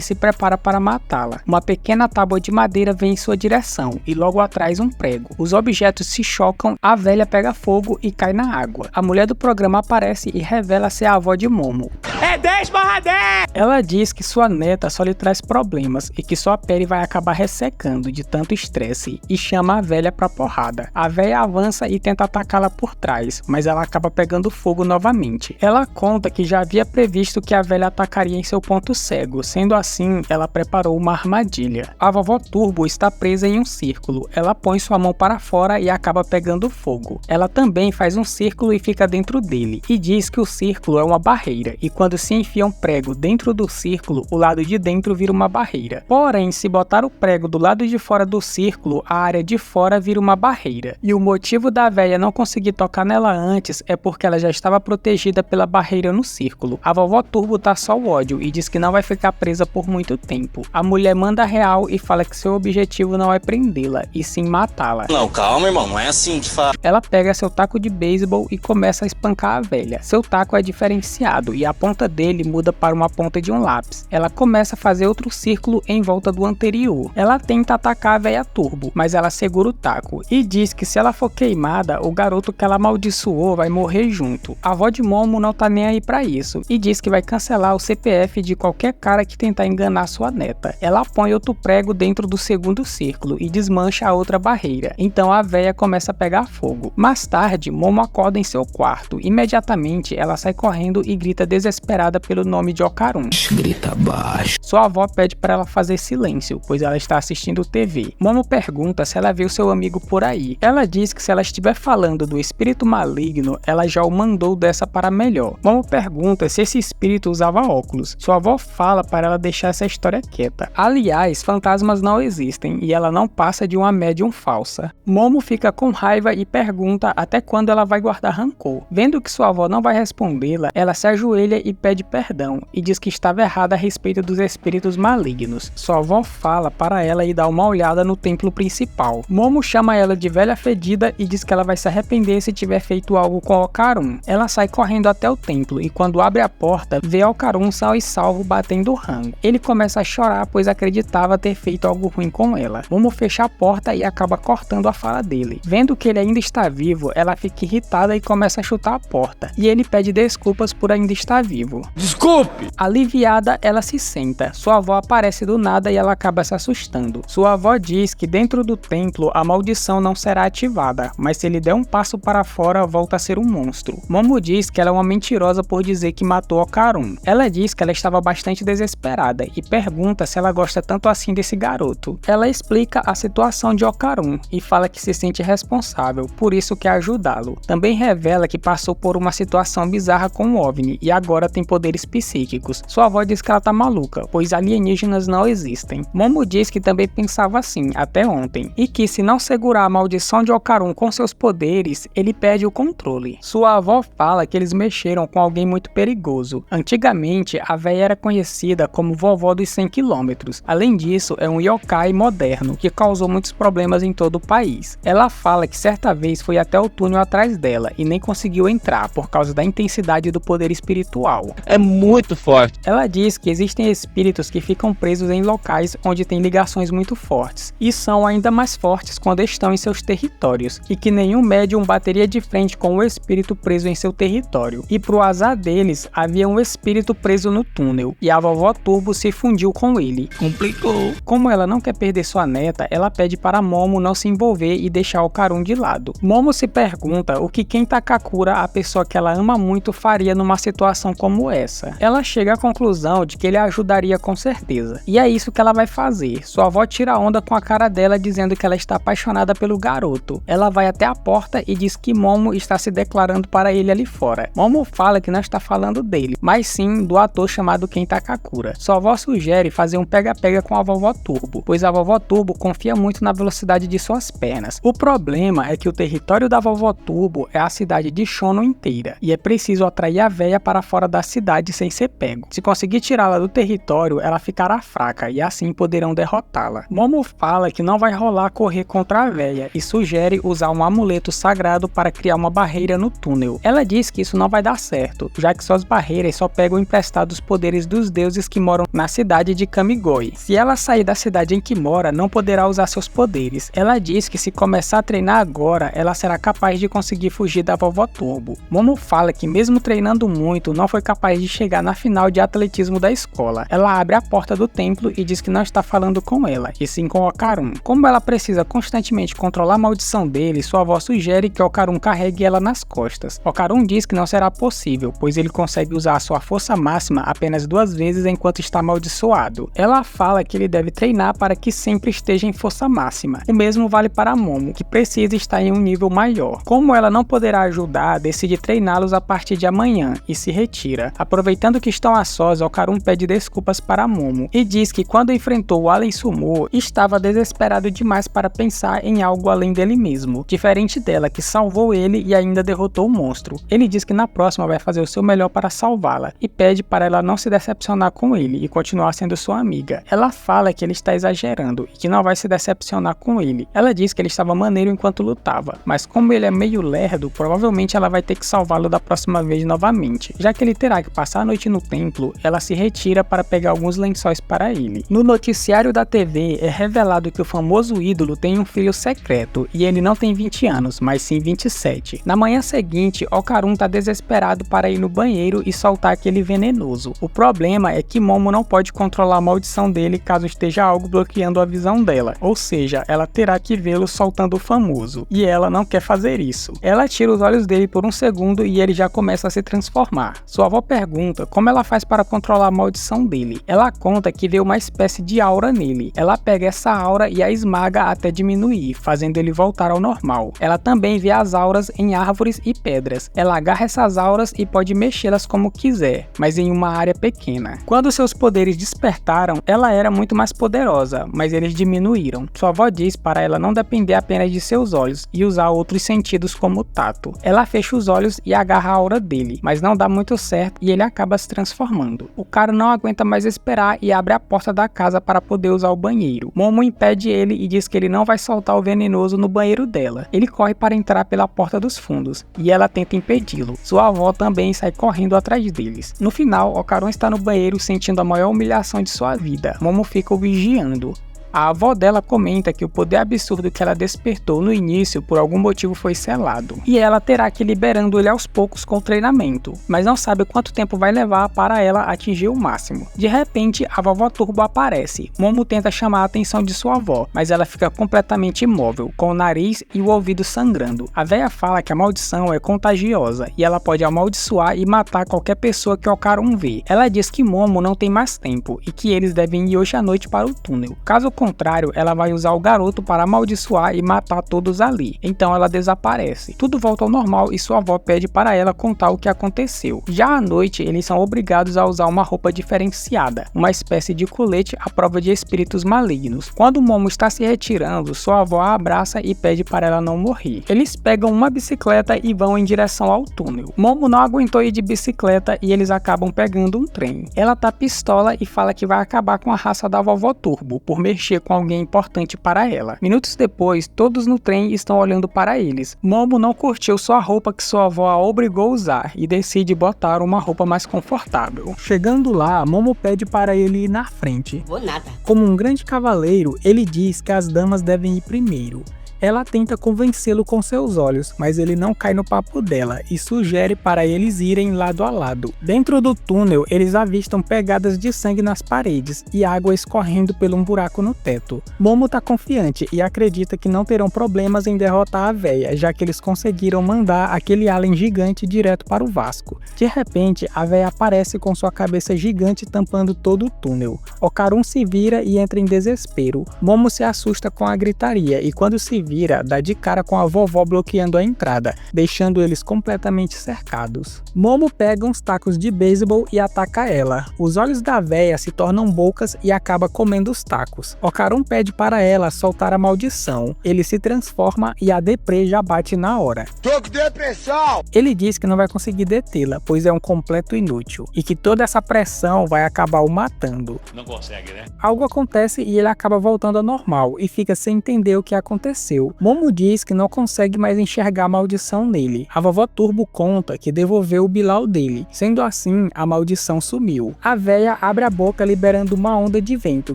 Speaker 1: se prepara para matá-la. Uma pequena tábua de madeira vem em sua direção e logo atrás um prego. Os objetos se chocam, a velha pega fogo e cai na água. A mulher do programa aparece e revela ser a avó de Momo.
Speaker 4: É 10/10!
Speaker 1: Ela diz que sua neta só lhe traz problemas e que sua pele vai acabar ressecando de tanto estresse e chama a velha pra porrada. A velha avança e tenta atacá-la por trás, mas ela acaba pegando fogo novamente. Ela conta que já havia previsto que a velha atacaria em seu ponto cego, sendo assim, ela preparou uma armadilha. A Vovó Turbo está presa em um círculo. Ela põe sua mão para fora e acaba pegando fogo. Ela também faz um círculo e fica dentro dele, e diz que o círculo é uma barreira, e quando quando se enfia um prego dentro do círculo, o lado de dentro vira uma barreira. Porém, se botar o prego do lado de fora do círculo, a área de fora vira uma barreira. E o motivo da véia não conseguir tocar nela antes é porque ela já estava protegida pela barreira no círculo. A vovó Turbo tá só o ódio e diz que não vai ficar presa por muito tempo. A mulher manda real e fala que seu objetivo não é prendê-la, e sim matá-la.
Speaker 7: Não, calma, irmão, não é assim que fala.
Speaker 1: Ela pega seu taco de beisebol e começa a espancar a velha. Seu taco é diferenciado e a ponta dele muda para uma ponta de um lápis. Ela começa a fazer outro círculo em volta do anterior. Ela tenta atacar a velha Turbo, mas ela segura o taco e diz que se ela for queimada, o garoto que ela amaldiçoou vai morrer junto. A avó de Momo não tá nem aí pra isso e diz que vai cancelar o CPF de qualquer cara que tentar enganar sua neta. Ela põe outro prego dentro do segundo círculo e desmancha a outra barreira. Então a véia começa a pegar fogo. Mais tarde, Momo acorda em seu quarto. Imediatamente ela sai correndo e grita desesperada pelo nome de Ocarun.
Speaker 3: Grita baixo.
Speaker 1: Sua avó pede para ela fazer silêncio, pois ela está assistindo TV. Momo pergunta se ela viu seu amigo por aí. Ela diz que se ela estiver falando do espírito maligno, ela já o mandou dessa para melhor. Momo pergunta se esse espírito usava óculos. Sua avó fala para ela deixar essa história quieta. Aliás, fantasmas não existem e ela não passa de uma médium falsa. Momo fica com raiva e pergunta até quando ela vai guardar rancor. Vendo que sua avó não vai respondê-la, ela se ajoelha e pede perdão e diz que estava errada a respeito dos espíritos malignos. Sua avó fala para ela ir dar uma olhada no templo principal. Momo chama ela de velha fedida e diz que ela vai se arrepender se tiver feito algo com Ocarun. Ela sai correndo até o templo e quando abre a porta, vê Ocarun são e salvo batendo rango. Ele começa a chorar pois acreditava ter feito algo ruim com ela. Momo fecha a porta e acaba cortando a fala dele. Vendo que ele ainda está vivo, ela fica irritada e começa a chutar a porta. E ele pede desculpas por ainda estar vivo.
Speaker 3: Desculpe!
Speaker 1: Aliviada, ela se senta. Sua avó aparece do nada e ela acaba se assustando. Sua avó diz que dentro do templo a maldição não será ativada, mas se ele der um passo para fora, volta a ser um monstro. Momo diz que ela é uma mentirosa por dizer que matou Ocarun. Ela diz que ela estava bastante desesperada e pergunta se ela gosta tanto assim desse garoto. Ela explica a situação de Ocarun e fala que se sente responsável, por isso quer ajudá-lo. Também revela que passou por uma situação bizarra com o OVNI e agora tem poderes psíquicos. Sua avó diz que ela tá maluca, pois alienígenas não existem. Momo diz que também pensava assim, até ontem, e que se não segurar a maldição de Ocarun com seus poderes, ele perde o controle. Sua avó fala que eles mexeram com alguém muito perigoso. Antigamente, a véia era conhecida como vovó dos 100 km. Além disso, é um yokai moderno, que causou muitos problemas em todo o país. Ela fala que certa vez foi até o túnel atrás dela e nem conseguiu entrar por causa da intensidade do poder espiritual.
Speaker 4: É muito forte.
Speaker 1: Ela diz que existem espíritos que ficam presos em locais onde tem ligações muito fortes, e são ainda mais fortes quando estão em seus territórios, e que nenhum médium bateria de frente com o espírito preso em seu território. E pro azar deles, havia um espírito preso no túnel, e a vovó Turbo se fundiu com ele.
Speaker 3: Complicou.
Speaker 1: Como ela não quer perder sua neta, ela pede para Momo não se envolver e deixar Ocarun de lado. Momo se pergunta o que Kenta Kakura, a pessoa que ela ama muito, faria numa situação como essa. Ela chega à conclusão de que ele a ajudaria com certeza. E é isso que ela vai fazer. Sua avó tira onda com a cara dela dizendo que ela está apaixonada pelo garoto. Ela vai até a porta e diz que Momo está se declarando para ele ali fora. Momo fala que não está falando dele, mas sim do ator chamado Kenta Kakura. Sua avó sugere fazer um pega-pega com a vovó Turbo, pois a vovó Turbo confia muito na velocidade de suas pernas. O problema é que o território da vovó Turbo é a cidade de Shono inteira, e é preciso atrair a véia para fora da cidade sem ser pego. Se conseguir tirá-la do território, ela ficará fraca e assim poderão derrotá-la. Momo fala que não vai rolar correr contra a véia e sugere usar um amuleto sagrado para criar uma barreira no túnel. Ela diz que isso não vai dar certo, já que suas barreiras só pegam emprestados poderes dos deuses que moram na cidade de Kamigoi. Se ela sair da cidade em que mora, não poderá usar seus poderes. Ela diz que se começar a treinar agora, ela será capaz de conseguir fugir da vovó Turbo. Momo fala que mesmo treinando muito, não foi capaz de chegar na final de atletismo da escola. Ela abre a porta do templo e diz que não está falando com ela, e sim com Ocarun. Como ela precisa constantemente controlar a maldição dele, sua avó sugere que Ocarun carregue ela nas costas. Ocarun diz que não será possível, pois ele consegue usar a sua força máxima apenas 2 vezes enquanto está amaldiçoado. Ela fala que ele deve treinar para que sempre esteja em força máxima. O mesmo vale para Momo, que precisa estar em um nível maior. Como ela não poderá ajudar, decide treiná-los a partir de amanhã e se retira. mentira. Aproveitando que estão a sós, Okarun pede desculpas para Momo e diz que quando enfrentou o Alien Sumo, estava desesperado demais para pensar em algo além dele mesmo, diferente dela que salvou ele e ainda derrotou o monstro. Ele diz que na próxima vai fazer o seu melhor para salvá-la e pede para ela não se decepcionar com ele e continuar sendo sua amiga. Ela fala que ele está exagerando e que não vai se decepcionar com ele. Ela diz que ele estava maneiro enquanto lutava, mas como ele é meio lerdo, provavelmente ela vai ter que salvá-lo da próxima vez novamente. Já que ele terá que passar a noite no templo, ela se retira para pegar alguns lençóis para ele. No noticiário da TV é revelado que o famoso ídolo tem um filho secreto e ele não tem 20 anos, mas sim 27. Na manhã seguinte, Okarun tá desesperado para ir no banheiro e soltar aquele venenoso. O problema é que Momo não pode controlar a maldição dele caso esteja algo bloqueando a visão dela, ou seja, ela terá que vê-lo soltando o famoso, e ela não quer fazer isso. Ela tira os olhos dele por um segundo e ele já começa a se transformar. Sua avó pergunta como ela faz para controlar a maldição dele. Ela conta que vê uma espécie de aura nele. Ela pega essa aura e a esmaga até diminuir, fazendo ele voltar ao normal. Ela também vê as auras em árvores e pedras. Ela agarra essas auras e pode mexê-las como quiser, mas em uma área pequena. Quando seus poderes despertaram, ela era muito mais poderosa, mas eles diminuíram. Sua avó diz para ela não depender apenas de seus olhos e usar outros sentidos como o tato. Ela fecha os olhos e agarra a aura dele, mas não dá muito certo e ele acaba se transformando. O cara não aguenta mais esperar e abre a porta da casa para poder usar o banheiro. Momo impede ele e diz que ele não vai soltar o venenoso no banheiro dela. Ele corre para entrar pela porta dos fundos e ela tenta impedi-lo. Sua avó também sai correndo atrás deles. No final, Okarun está no banheiro sentindo a maior humilhação de sua vida. Momo fica o vigiando. A avó dela comenta que o poder absurdo que ela despertou no início por algum motivo foi selado, e ela terá que ir liberando ele aos poucos com o treinamento, mas não sabe quanto tempo vai levar para ela atingir o máximo. De repente, a vovó Turbo aparece. Momo tenta chamar a atenção de sua avó, mas ela fica completamente imóvel, com o nariz e o ouvido sangrando. A véia fala que a maldição é contagiosa e ela pode amaldiçoar e matar qualquer pessoa que Okarun vê. Ela diz que Momo não tem mais tempo e que eles devem ir hoje à noite para o túnel. Caso contrário, ela vai usar o garoto para amaldiçoar e matar todos ali. Então ela desaparece. Tudo volta ao normal e sua avó pede para ela contar o que aconteceu. Já à noite, eles são obrigados a usar uma roupa diferenciada, uma espécie de colete à prova de espíritos malignos. Quando Momo está se retirando, sua avó a abraça e pede para ela não morrer. Eles pegam uma bicicleta e vão em direção ao túnel. Momo não aguentou ir de bicicleta e eles acabam pegando um trem. Ela tá pistola e fala que vai acabar com a raça da vovó Turbo por mexer com alguém importante para ela. Minutos depois, todos no trem estão olhando para eles. Momo não curtiu sua roupa que sua avó a obrigou a usar e decide botar uma roupa mais confortável. Chegando lá, Momo pede para ele ir na frente.
Speaker 8: Vou nada.
Speaker 1: Como um grande cavaleiro, ele diz que as damas devem ir primeiro. Ela tenta convencê-lo com seus olhos, mas ele não cai no papo dela e sugere para eles irem lado a lado. Dentro do túnel, eles avistam pegadas de sangue nas paredes e água escorrendo por um buraco no teto. Momo tá confiante e acredita que não terão problemas em derrotar a véia, já que eles conseguiram mandar aquele alien gigante direto para o Vasco. De repente, a véia aparece com sua cabeça gigante tampando todo o túnel. Okarun se vira e entra em desespero. Momo se assusta com a gritaria e quando se vira, dá de cara com a vovó bloqueando a entrada, deixando eles completamente cercados. Momo pega uns tacos de beisebol e ataca ela. Os olhos da véia se tornam bocas e acaba comendo os tacos. Okarun pede para ela soltar a maldição. Ele se transforma e a deprê já bate na hora.
Speaker 4: Tô com depressão!
Speaker 1: Ele diz que não vai conseguir detê-la, pois é um completo inútil, e que toda essa pressão vai acabar o matando.
Speaker 3: Não consegue, né?
Speaker 1: Algo acontece e ele acaba voltando ao normal e fica sem entender o que aconteceu. Momo diz que não consegue mais enxergar a maldição nele. A vovó Turbo conta que devolveu o Bilal dele. Sendo assim, a maldição sumiu. A véia abre a boca liberando uma onda de vento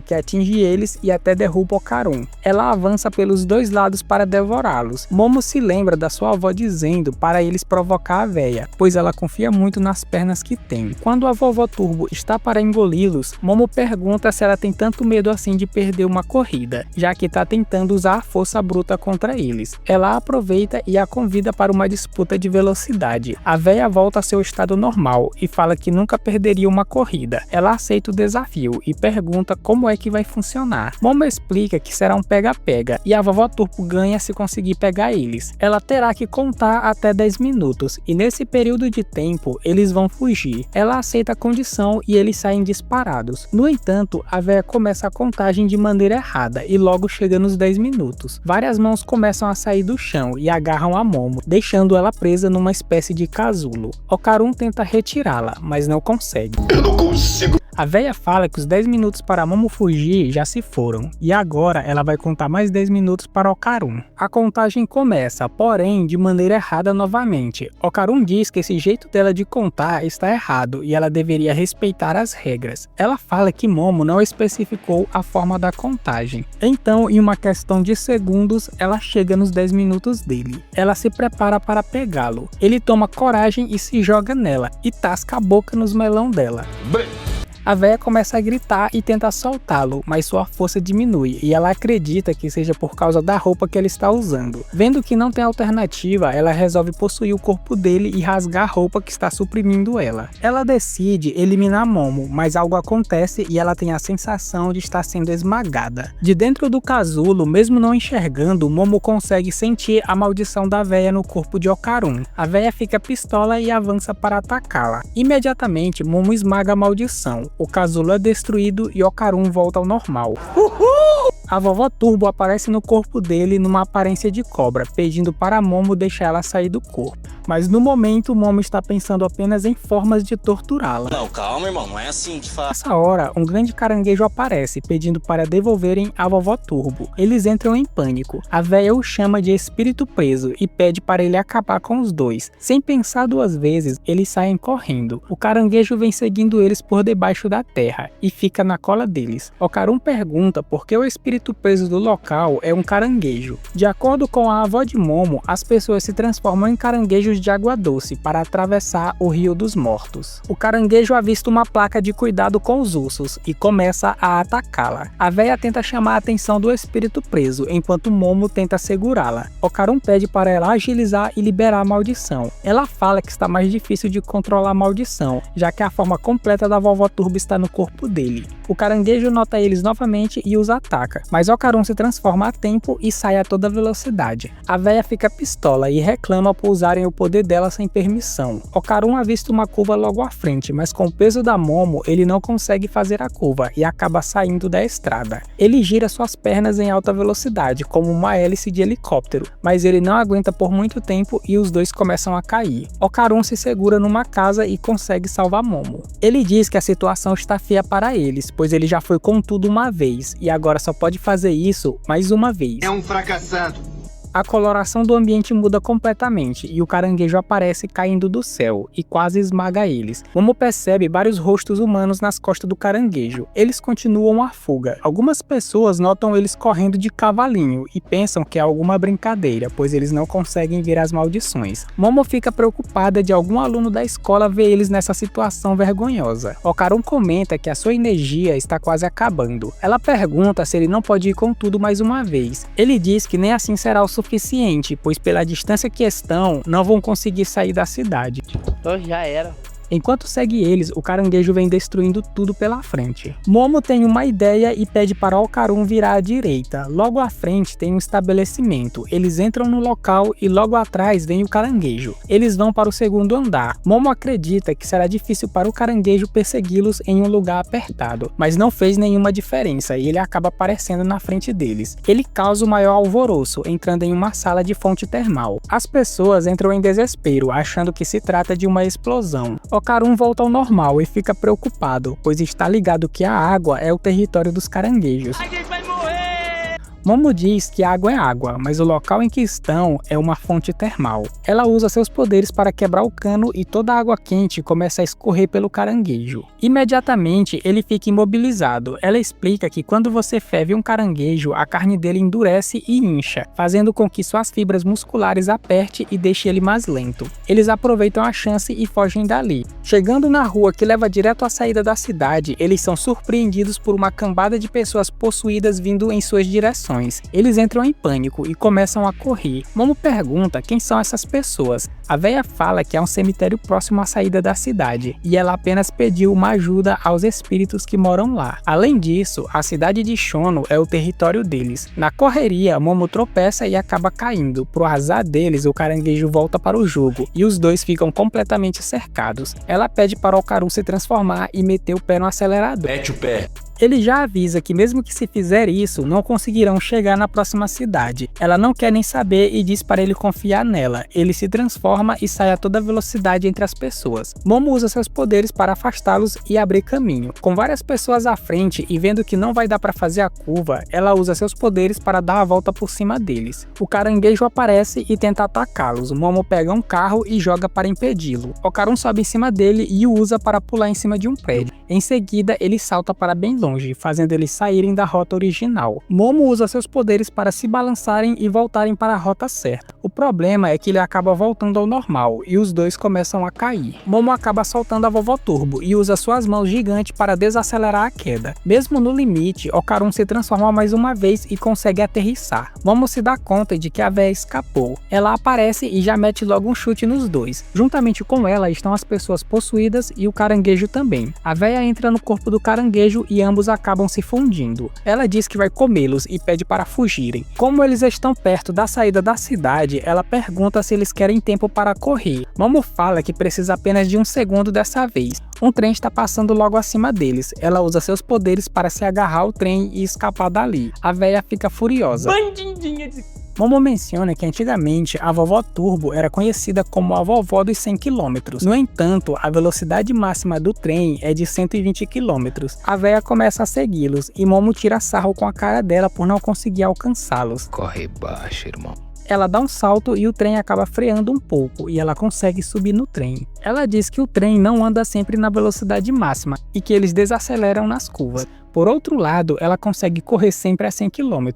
Speaker 1: que atinge eles e até derruba Okarun. Ela avança pelos dois lados para devorá-los. Momo se lembra da sua avó dizendo para eles provocar a véia, pois ela confia muito nas pernas que tem. Quando a vovó Turbo está para engoli-los, Momo pergunta se ela tem tanto medo assim de perder uma corrida, já que está tentando usar a força bruta luta contra eles. Ela aproveita e a convida para uma disputa de velocidade. A véia volta ao seu estado normal e fala que nunca perderia uma corrida. Ela aceita o desafio e pergunta como é que vai funcionar. Momo explica que será um pega-pega e a vovó Turbo ganha se conseguir pegar eles. Ela terá que contar até 10 minutos e nesse período de tempo eles vão fugir. Ela aceita a condição e eles saem disparados. No entanto, a véia começa a contagem de maneira errada e logo chega nos 10 minutos. Várias mãos começam a sair do chão e agarram a Momo, deixando ela presa numa espécie de casulo. Okarun tenta retirá-la, mas não consegue.
Speaker 5: Eu não consigo.
Speaker 1: A véia fala que os 10 minutos para Momo fugir já se foram, e agora ela vai contar mais 10 minutos para Okarun. A contagem começa, porém de maneira errada novamente. Okarun diz que esse jeito dela de contar está errado e ela deveria respeitar as regras. Ela fala que Momo não especificou a forma da contagem. Então, em uma questão de segundos, ela chega nos 10 minutos dele. Ela se prepara para pegá-lo. Ele toma coragem e se joga nela, e tasca a boca nos melão dela. A véia começa a gritar e tenta soltá-lo, mas sua força diminui e ela acredita que seja por causa da roupa que ele está usando. Vendo que não tem alternativa, ela resolve possuir o corpo dele e rasgar a roupa que está suprimindo ela. Ela decide eliminar Momo, mas algo acontece e ela tem a sensação de estar sendo esmagada. De dentro do casulo, mesmo não enxergando, Momo consegue sentir a maldição da véia no corpo de Okarun. A véia fica pistola e avança para atacá-la. Imediatamente, Momo esmaga a maldição. O casulo é destruído e Okarun volta ao normal. A vovó Turbo aparece no corpo dele numa aparência de cobra, pedindo para Momo deixar ela sair do corpo. Mas no momento, Momo está pensando apenas em formas de torturá-la.
Speaker 7: Não, calma, irmão, não é assim que faz.
Speaker 1: Nessa hora, um grande caranguejo aparece, pedindo para devolverem a vovó Turbo. Eles entram em pânico. A véia o chama de espírito preso e pede para ele acabar com os dois. Sem pensar duas vezes, eles saem correndo. O caranguejo vem seguindo eles por debaixo da terra e fica na cola deles. Okarun pergunta por que o espírito preso do local é um caranguejo. De acordo com a avó de Momo, as pessoas se transformam em caranguejos de água doce para atravessar o Rio dos Mortos. O caranguejo avista uma placa de cuidado com os ursos e começa a atacá-la. A véia tenta chamar a atenção do espírito preso, enquanto Momo tenta segurá-la. Okarun pede para ela agilizar e liberar a maldição. Ela fala que está mais difícil de controlar a maldição, já que a forma completa da vovó Turbo está no corpo dele. O caranguejo nota eles novamente e os ataca, mas Okarun se transforma a tempo e sai a toda velocidade. A véia fica pistola e reclama por usarem o poder dela sem permissão. Okarun avista uma curva logo à frente, mas com o peso da Momo ele não consegue fazer a curva e acaba saindo da estrada. Ele gira suas pernas em alta velocidade, como uma hélice de helicóptero, mas ele não aguenta por muito tempo e os dois começam a cair. Okarun se segura numa casa e consegue salvar Momo. Ele diz que a situação está feia para eles, pois ele já foi com tudo uma vez e agora só pode fazer isso mais uma vez.
Speaker 5: É um fracassado.
Speaker 1: A coloração do ambiente muda completamente e o caranguejo aparece caindo do céu e quase esmaga eles. Momo percebe vários rostos humanos nas costas do caranguejo. Eles continuam a fuga. Algumas pessoas notam eles correndo de cavalinho e pensam que é alguma brincadeira, pois eles não conseguem ver as maldições. Momo fica preocupada de algum aluno da escola ver eles nessa situação vergonhosa. Okarun comenta que a sua energia está quase acabando. Ela pergunta se ele não pode ir com tudo mais uma vez. Ele diz que nem assim será o suficiente, pois pela distância que estão, não vão conseguir sair da cidade.
Speaker 4: Já era.
Speaker 1: Enquanto segue eles, o caranguejo vem destruindo tudo pela frente. Momo tem uma ideia e pede para Okarun virar à direita. Logo à frente tem um estabelecimento. Eles entram no local e logo atrás vem o caranguejo. Eles vão para o segundo andar. Momo acredita que será difícil para o caranguejo persegui-los em um lugar apertado, mas não fez nenhuma diferença e ele acaba aparecendo na frente deles. Ele causa o maior alvoroço, entrando em uma sala de fonte termal. As pessoas entram em desespero, achando que se trata de uma explosão. Okarun volta ao normal e fica preocupado, pois está ligado que a água é o território dos caranguejos.
Speaker 4: A gente vai morrer!
Speaker 1: Momo diz que água é água, mas o local em que estão é uma fonte termal. Ela usa seus poderes para quebrar o cano e toda a água quente começa a escorrer pelo caranguejo. Imediatamente ele fica imobilizado. Ela explica que quando você ferve um caranguejo, a carne dele endurece e incha, fazendo com que suas fibras musculares aperte e deixe ele mais lento. Eles aproveitam a chance e fogem dali. Chegando na rua que leva direto à saída da cidade, eles são surpreendidos por uma cambada de pessoas possuídas vindo em suas direções. poções. Eles entram em pânico e começam a correr. Momo pergunta quem são essas pessoas. A véia fala que é um cemitério próximo à saída da cidade, e ela apenas pediu uma ajuda aos espíritos que moram lá. Além disso, a cidade de Shono é o território deles. Na correria, Momo tropeça e acaba caindo. Pro azar deles, o caranguejo volta para o jogo, e os dois ficam completamente cercados. Ela pede para Okaru se transformar e meter o pé no acelerador.
Speaker 6: Mete o pé.
Speaker 1: Ele já avisa que mesmo que se fizer isso, não conseguirão chegar na próxima cidade. Ela não quer nem saber e diz para ele confiar nela. Ele se transforma e sai a toda velocidade entre as pessoas. Momo usa seus poderes para afastá-los e abrir caminho. Com várias pessoas à frente e vendo que não vai dar para fazer a curva, ela usa seus poderes para dar a volta por cima deles. O caranguejo aparece e tenta atacá-los. Momo pega um carro e joga para impedi-lo. Okaru sobe em cima dele e o usa para pular em cima de um prédio. Em seguida, ele salta para bem longe, fazendo eles saírem da rota original. Momo usa seus poderes para se balançarem e voltarem para a rota certa. O problema é que ele acaba voltando ao normal e os dois começam a cair. Momo acaba soltando a Vovó Turbo e usa suas mãos gigantes para desacelerar a queda. Mesmo no limite, Okaru se transforma mais uma vez e consegue aterrissar. Momo se dá conta de que a véia escapou. Ela aparece e já mete logo um chute nos dois. Juntamente com ela estão as pessoas possuídas e o caranguejo também. A véia entra no corpo do caranguejo e ambos acabam se fundindo. Ela diz que vai comê-los e pede para fugirem. Como eles estão perto da saída da cidade, ela pergunta se eles querem tempo para correr. Momo fala que precisa apenas de um segundo dessa vez. Um trem está passando logo acima deles. Ela usa seus poderes para se agarrar ao trem e escapar dali. A véia fica furiosa.
Speaker 4: Bandidinha de...
Speaker 1: Momo menciona que antigamente a Vovó Turbo era conhecida como a vovó dos 100 km. No entanto, a velocidade máxima do trem é de 120 km. A véia começa a segui-los e Momo tira sarro com a cara dela por não conseguir alcançá-los.
Speaker 3: Corre baixo, irmão.
Speaker 1: Ela dá um salto e o trem acaba freando um pouco e ela consegue subir no trem. Ela diz que o trem não anda sempre na velocidade máxima e que eles desaceleram nas curvas. Por outro lado, ela consegue correr sempre a 100 km.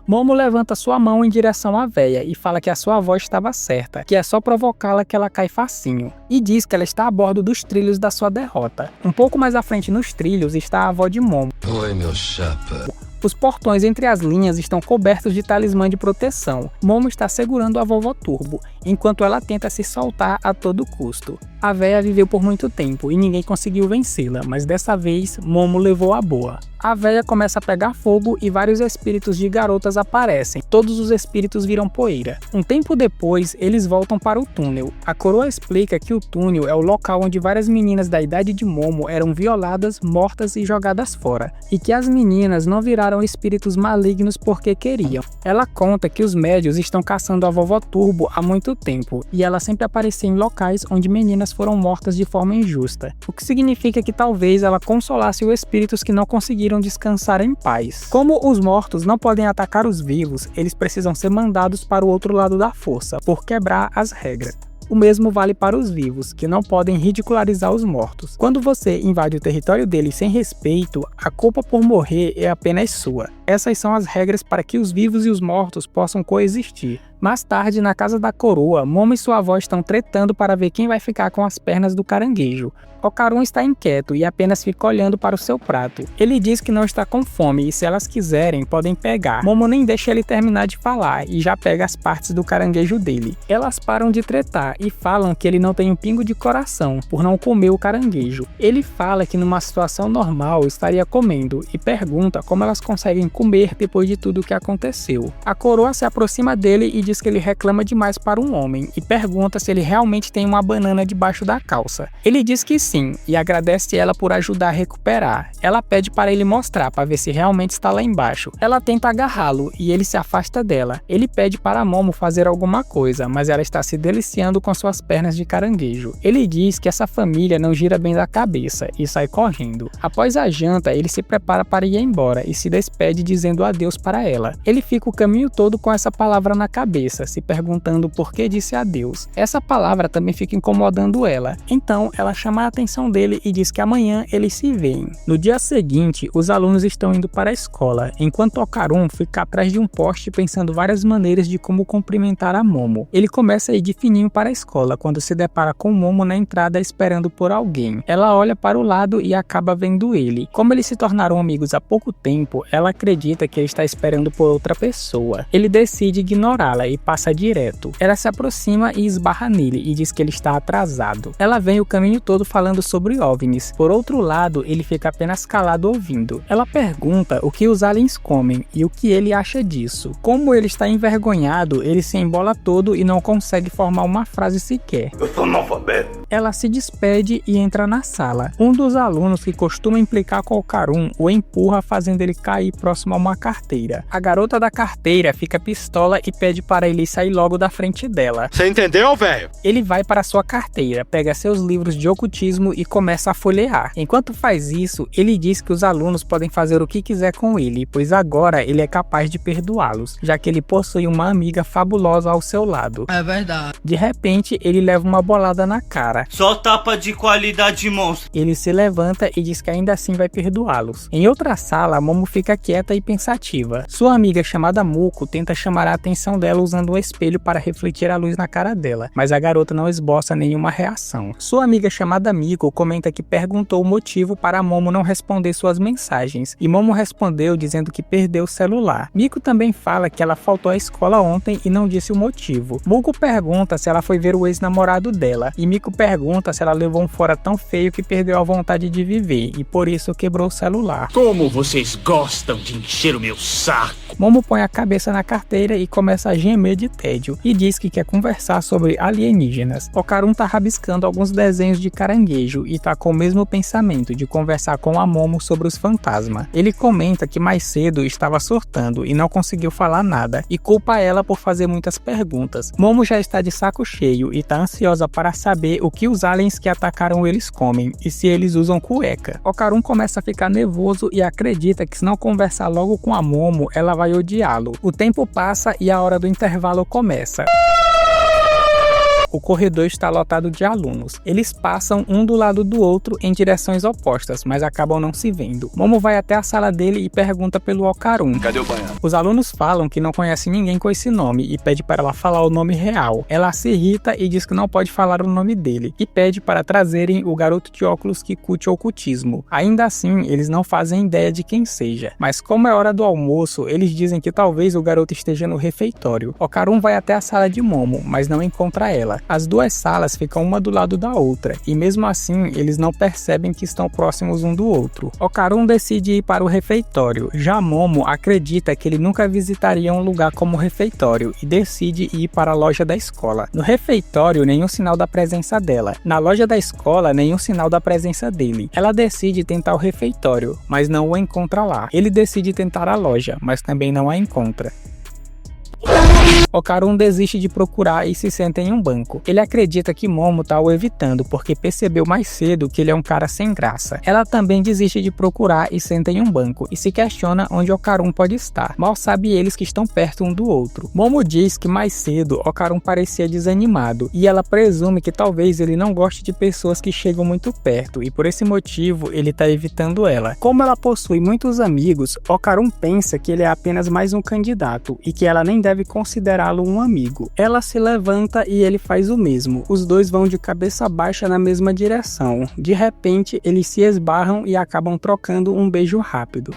Speaker 1: Momo levanta sua mão em direção à véia e fala que a sua avó estava certa, que é só provocá-la que ela cai facinho. E diz que ela está a bordo dos trilhos da sua derrota. Um pouco mais à frente nos trilhos está a avó de Momo.
Speaker 3: Oi, meu chapa.
Speaker 1: Os portões entre as linhas estão cobertos de talismã de proteção. Momo está segurando a Vovó Turbo, enquanto ela tenta se soltar a todo custo. A véia viveu por muito tempo e ninguém conseguiu vencê-la, mas dessa vez Momo levou a boa. A véia começa a pegar fogo e vários espíritos de garotas aparecem. Todos os espíritos viram poeira. Um tempo depois, eles voltam para o túnel. A coroa explica que o túnel é o local onde várias meninas da idade de Momo eram violadas, mortas e jogadas fora, e que as meninas não viraram espíritos malignos porque queriam. Ela conta que os médios estão caçando a Vovó Turbo há muito tempo, e ela sempre aparecia em locais onde meninas foram mortas de forma injusta, o que significa que talvez ela consolasse os espíritos que não conseguiram descansar em paz. Como os mortos não podem atacar os vivos, eles precisam ser mandados para o outro lado da força, por quebrar as regras. O mesmo vale para os vivos, que não podem ridicularizar os mortos. Quando você invade o território deles sem respeito, a culpa por morrer é apenas sua. Essas são as regras para que os vivos e os mortos possam coexistir. Mais tarde, na casa da coroa, Momo e sua avó estão tretando para ver quem vai ficar com as pernas do caranguejo. Okaru está inquieto e apenas fica olhando para o seu prato. Ele diz que não está com fome e se elas quiserem, podem pegar. Momo nem deixa ele terminar de falar e já pega as partes do caranguejo dele. Elas param de tretar e falam que ele não tem um pingo de coração por não comer o caranguejo. Ele fala que numa situação normal estaria comendo e pergunta como elas conseguem comer depois de tudo o que aconteceu. A coroa se aproxima dele e diz que ele reclama demais para um homem e pergunta se ele realmente tem uma banana debaixo da calça. Ele diz que sim e agradece ela por ajudar a recuperar. Ela pede para ele mostrar para ver se realmente está lá embaixo. Ela tenta agarrá-lo e ele se afasta dela. Ele pede para Momo fazer alguma coisa, mas ela está se deliciando com suas pernas de caranguejo. Ele diz que essa família não gira bem da cabeça e sai correndo. Após a janta, ele se prepara para ir embora e se despede dizendo adeus para ela. Ele fica o caminho todo com essa palavra na cabeça cabeça, se perguntando por que disse adeus. Essa palavra também fica incomodando ela. Então, ela chama a atenção dele e diz que amanhã eles se veem. No dia seguinte, os alunos estão indo para a escola, enquanto Okarun fica atrás de um poste pensando várias maneiras de como cumprimentar a Momo. Ele começa a ir de fininho para a escola, quando se depara com Momo na entrada esperando por alguém. Ela olha para o lado e acaba vendo ele. Como eles se tornaram amigos há pouco tempo, ela acredita que ele está esperando por outra pessoa. Ele decide ignorá-la e passa direto. Ela se aproxima e esbarra nele e diz que ele está atrasado. Ela vem o caminho todo falando sobre OVNIs. Por outro lado, ele fica apenas calado ouvindo. Ela pergunta o que os aliens comem e o que ele acha disso. Como ele está envergonhado, ele se embola todo e não consegue formar uma frase sequer.
Speaker 5: Eu sou analfabeto.
Speaker 1: Ela se despede e entra na sala. Um dos alunos que costuma implicar com Okarun o empurra, fazendo ele cair próximo a uma carteira. A garota da carteira fica pistola e pede para ele sair logo da frente dela.
Speaker 5: Você entendeu, velho?
Speaker 1: Ele vai para sua carteira, pega seus livros de ocultismo e começa a folhear. Enquanto faz isso, ele diz que os alunos podem fazer o que quiser com ele, pois agora ele é capaz de perdoá-los, já que ele possui uma amiga fabulosa ao seu lado.
Speaker 4: É verdade.
Speaker 1: De repente, ele leva uma bolada na cara.
Speaker 7: Só tapa de qualidade monstro.
Speaker 1: Ele se levanta e diz que ainda assim vai perdoá-los. Em outra sala, Momo fica quieta e pensativa. Sua amiga chamada Muko tenta chamar a atenção dela usando um espelho para refletir a luz na cara dela, mas a garota não esboça nenhuma reação. Sua amiga chamada Miko comenta que perguntou o motivo para Momo não responder suas mensagens, e Momo respondeu dizendo que perdeu o celular. Miko também fala que ela faltou à escola ontem e não disse o motivo. Muko pergunta se ela foi ver o ex-namorado dela, e Miko pergunta se ela levou um fora tão feio que perdeu a vontade de viver, e por isso quebrou o celular.
Speaker 8: Como vocês gostam de encher o meu saco!
Speaker 1: Momo põe a cabeça na carteira e começa a gemer de tédio, e diz que quer conversar sobre alienígenas. Okarun tá rabiscando alguns desenhos de caranguejo e tá com o mesmo pensamento de conversar com a Momo sobre os fantasmas. Ele comenta que mais cedo estava surtando e não conseguiu falar nada, e culpa ela por fazer muitas perguntas. Momo já está de saco cheio e tá ansiosa para saber o que os aliens que atacaram eles comem e se eles usam cueca. Okarun começa a ficar nervoso e acredita que se não conversar logo com a Momo, ela vai odiá-lo. O tempo passa e a hora do intervalo começa. O corredor está lotado de alunos. Eles passam um do lado do outro em direções opostas, mas acabam não se vendo. Momo vai até a sala dele e pergunta pelo Okarun.
Speaker 5: Cadê o banheiro?
Speaker 1: Os alunos falam que não conhecem ninguém com esse nome e pede para ela falar o nome real. Ela se irrita e diz que não pode falar o nome dele, e pede para trazerem o garoto de óculos que curte ocultismo. Ainda assim, eles não fazem ideia de quem seja, mas como é hora do almoço, eles dizem que talvez o garoto esteja no refeitório. Okarun vai até a sala de Momo, mas não encontra ela. As duas salas ficam uma do lado da outra, e mesmo assim eles não percebem que estão próximos um do outro. Okarun decide ir para o refeitório, já Momo acredita que ele nunca visitaria um lugar como o refeitório e decide ir para a loja da escola. No refeitório, nenhum sinal da presença dela. Na loja da escola, nenhum sinal da presença dele. Ela decide tentar o refeitório, mas não o encontra lá. Ele decide tentar a loja, mas também não a encontra. Okarun desiste de procurar e se senta em um banco. Ele acredita que Momo tá o evitando porque percebeu mais cedo que ele é um cara sem graça. Ela também desiste de procurar e senta em um banco e se questiona onde Okarun pode estar. Mal sabe eles que estão perto um do outro. Momo diz que mais cedo Okarun parecia desanimado e ela presume que talvez ele não goste de pessoas que chegam muito perto e por esse motivo ele tá evitando ela. Como ela possui muitos amigos, Okarun pensa que ele é apenas mais um candidato e que ela nem deve considerá-lo um amigo. Ela se levanta e ele faz o mesmo. Os dois vão de cabeça baixa na mesma direção. De repente, eles se esbarram e acabam trocando um beijo rápido.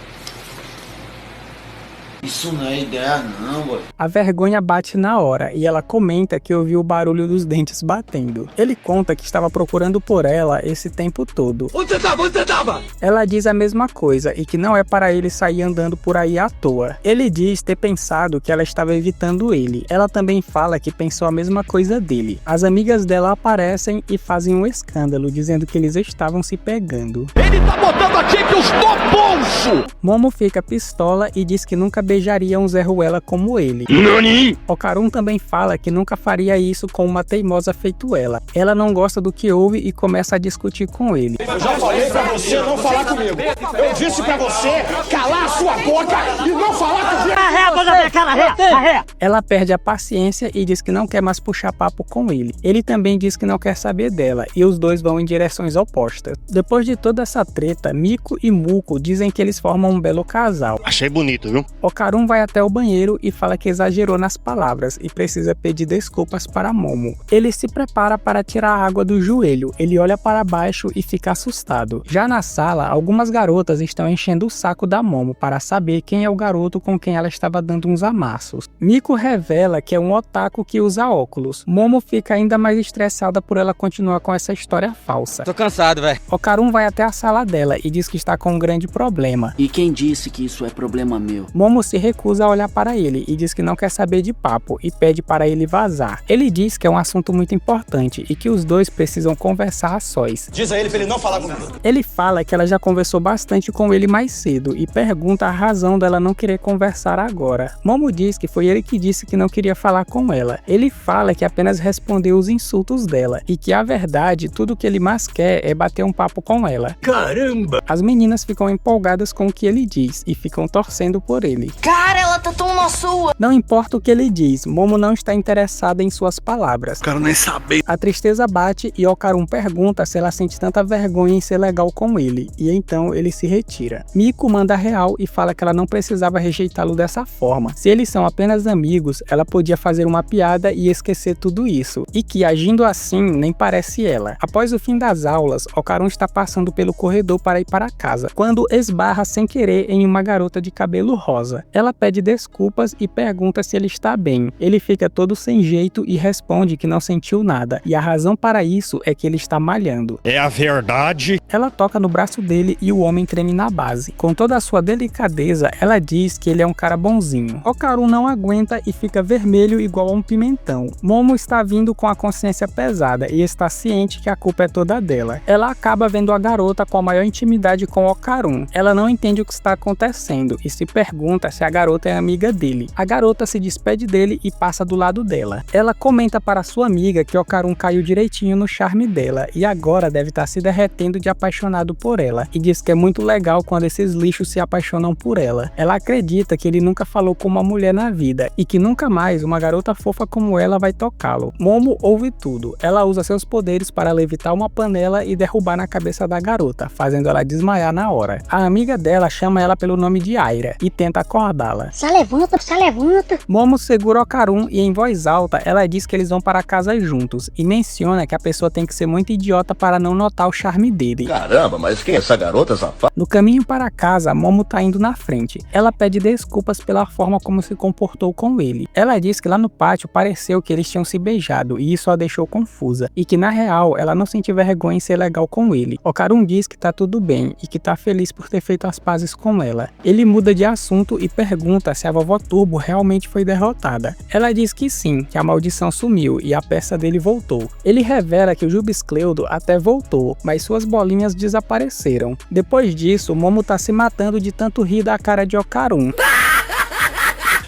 Speaker 7: Isso não é ideia não, boy.
Speaker 1: A vergonha bate na hora e ela comenta que ouviu o barulho dos dentes batendo. Ele conta que estava procurando por ela esse tempo todo.
Speaker 5: Onde você tava? Onde você tava?
Speaker 1: Ela diz a mesma coisa e que não é para ele sair andando por aí à toa. Ele diz ter pensado que ela estava evitando ele. Ela também fala que pensou a mesma coisa dele. As amigas dela aparecem e fazem um escândalo, dizendo que eles estavam se pegando.
Speaker 5: Ele tá botando a Champions no bolso!
Speaker 1: Momo fica pistola e diz que nunca beijaria um Zé Ruela como ele.
Speaker 5: Nani?
Speaker 1: Okarun também fala que nunca faria isso com uma teimosa feito ela. Ela não gosta do que ouve e começa a discutir com ele.
Speaker 5: Eu já falei pra você não falar comigo. Eu disse pra você calar a sua boca e não falar comigo.
Speaker 1: Ela perde a paciência e diz que não quer mais puxar papo com ele. Ele também diz que não quer saber dela e os dois vão em direções opostas. Depois de toda essa treta, Miko e Muko dizem que eles formam um belo casal.
Speaker 5: Achei bonito, viu?
Speaker 1: Okarun vai até o banheiro e fala que exagerou nas palavras e precisa pedir desculpas para Momo. Ele se prepara para tirar a água do joelho, ele olha para baixo e fica assustado. Já na sala, algumas garotas estão enchendo o saco da Momo para saber quem é o garoto com quem ela estava dando uns amassos. Miko revela que é um otaku que usa óculos. Momo fica ainda mais estressada por ela continuar com essa história falsa.
Speaker 4: Tô cansado, velho.
Speaker 1: Okarun vai até a sala dela e diz que está com um grande problema.
Speaker 9: E quem disse que isso é problema meu?
Speaker 1: Momo se recusa a olhar para ele e diz que não quer saber de papo e pede para ele vazar. Ele diz que é um assunto muito importante e que os dois precisam conversar a sós.
Speaker 5: Diz a ele pra ele não falar comigo.
Speaker 1: Ele fala que ela já conversou bastante com ele mais cedo e pergunta a razão dela não querer conversar agora. Momo diz que foi ele que disse que não queria falar com ela. Ele fala que apenas respondeu os insultos dela e que a verdade, tudo que ele mais quer é bater um papo com ela.
Speaker 8: Caramba!
Speaker 1: As meninas ficam empolgadas com o que ele diz e ficam torcendo por ele.
Speaker 10: Cara, ela tá tão na sua.
Speaker 1: Não importa o que ele diz, Momo não está interessada em suas palavras.
Speaker 5: Quero nem saber.
Speaker 1: A tristeza bate e Okarun pergunta se ela sente tanta vergonha em ser legal com ele, e então ele se retira. Miko manda real e fala que ela não precisava rejeitá-lo dessa forma. Se eles são apenas amigos, ela podia fazer uma piada e esquecer tudo isso, e que agindo assim nem parece ela. Após o fim das aulas, Okarun está passando pelo corredor para ir para casa, quando esbarra sem querer em uma garota de cabelo rosa. Ela pede desculpas e pergunta se ele está bem. Ele fica todo sem jeito e responde que não sentiu nada, e a razão para isso é que ele está malhando.
Speaker 5: É a verdade.
Speaker 1: Ela toca no braço dele e o homem treme na base. Com toda a sua delicadeza, ela diz que ele é um cara bonzinho. Okarun não aguenta e fica vermelho igual a um pimentão. Momo está vindo com a consciência pesada e está ciente que a culpa é toda dela. Ela acaba vendo a garota com a maior intimidade com Okarun. Ela não entende o que está acontecendo e se pergunta se a garota é amiga dele. A garota se despede dele e passa do lado dela. Ela comenta para sua amiga que Okarun caiu direitinho no charme dela e agora deve estar se derretendo de apaixonado por ela, e diz que é muito legal quando esses lixos se apaixonam por ela. Ela acredita que ele nunca falou com uma mulher na vida e que nunca mais uma garota fofa como ela vai tocá-lo. Momo ouve tudo. Ela usa seus poderes para levitar uma panela e derrubar na cabeça da garota, fazendo ela desmaiar na hora. A amiga dela chama ela pelo nome de Aira e tenta acordá-la.
Speaker 10: Se levanta, se levanta.
Speaker 1: Momo segura Okarun e em voz alta ela diz que eles vão para casa juntos e menciona que a pessoa tem que ser muito idiota para não notar o charme dele.
Speaker 5: Caramba, mas quem é essa garota safada?
Speaker 1: No caminho para casa, Momo tá indo na frente. Ela pede desculpas pela forma como se comportou com ele. Ela diz que lá no pátio pareceu que eles tinham se beijado e isso a deixou confusa, e que na real ela não sente vergonha em ser legal com ele. Okarun diz que tá tudo bem e que tá feliz por ter feito as pazes com ela. Ele muda de assunto e pergunta se a vovó Turbo realmente foi derrotada. Ela diz que sim, que a maldição sumiu e a peça dele voltou. Ele revela que o Jubescleudo até voltou, mas suas bolinhas desapareceram. Depois disso, Momo tá se matando de tanto rir da cara de Okarun.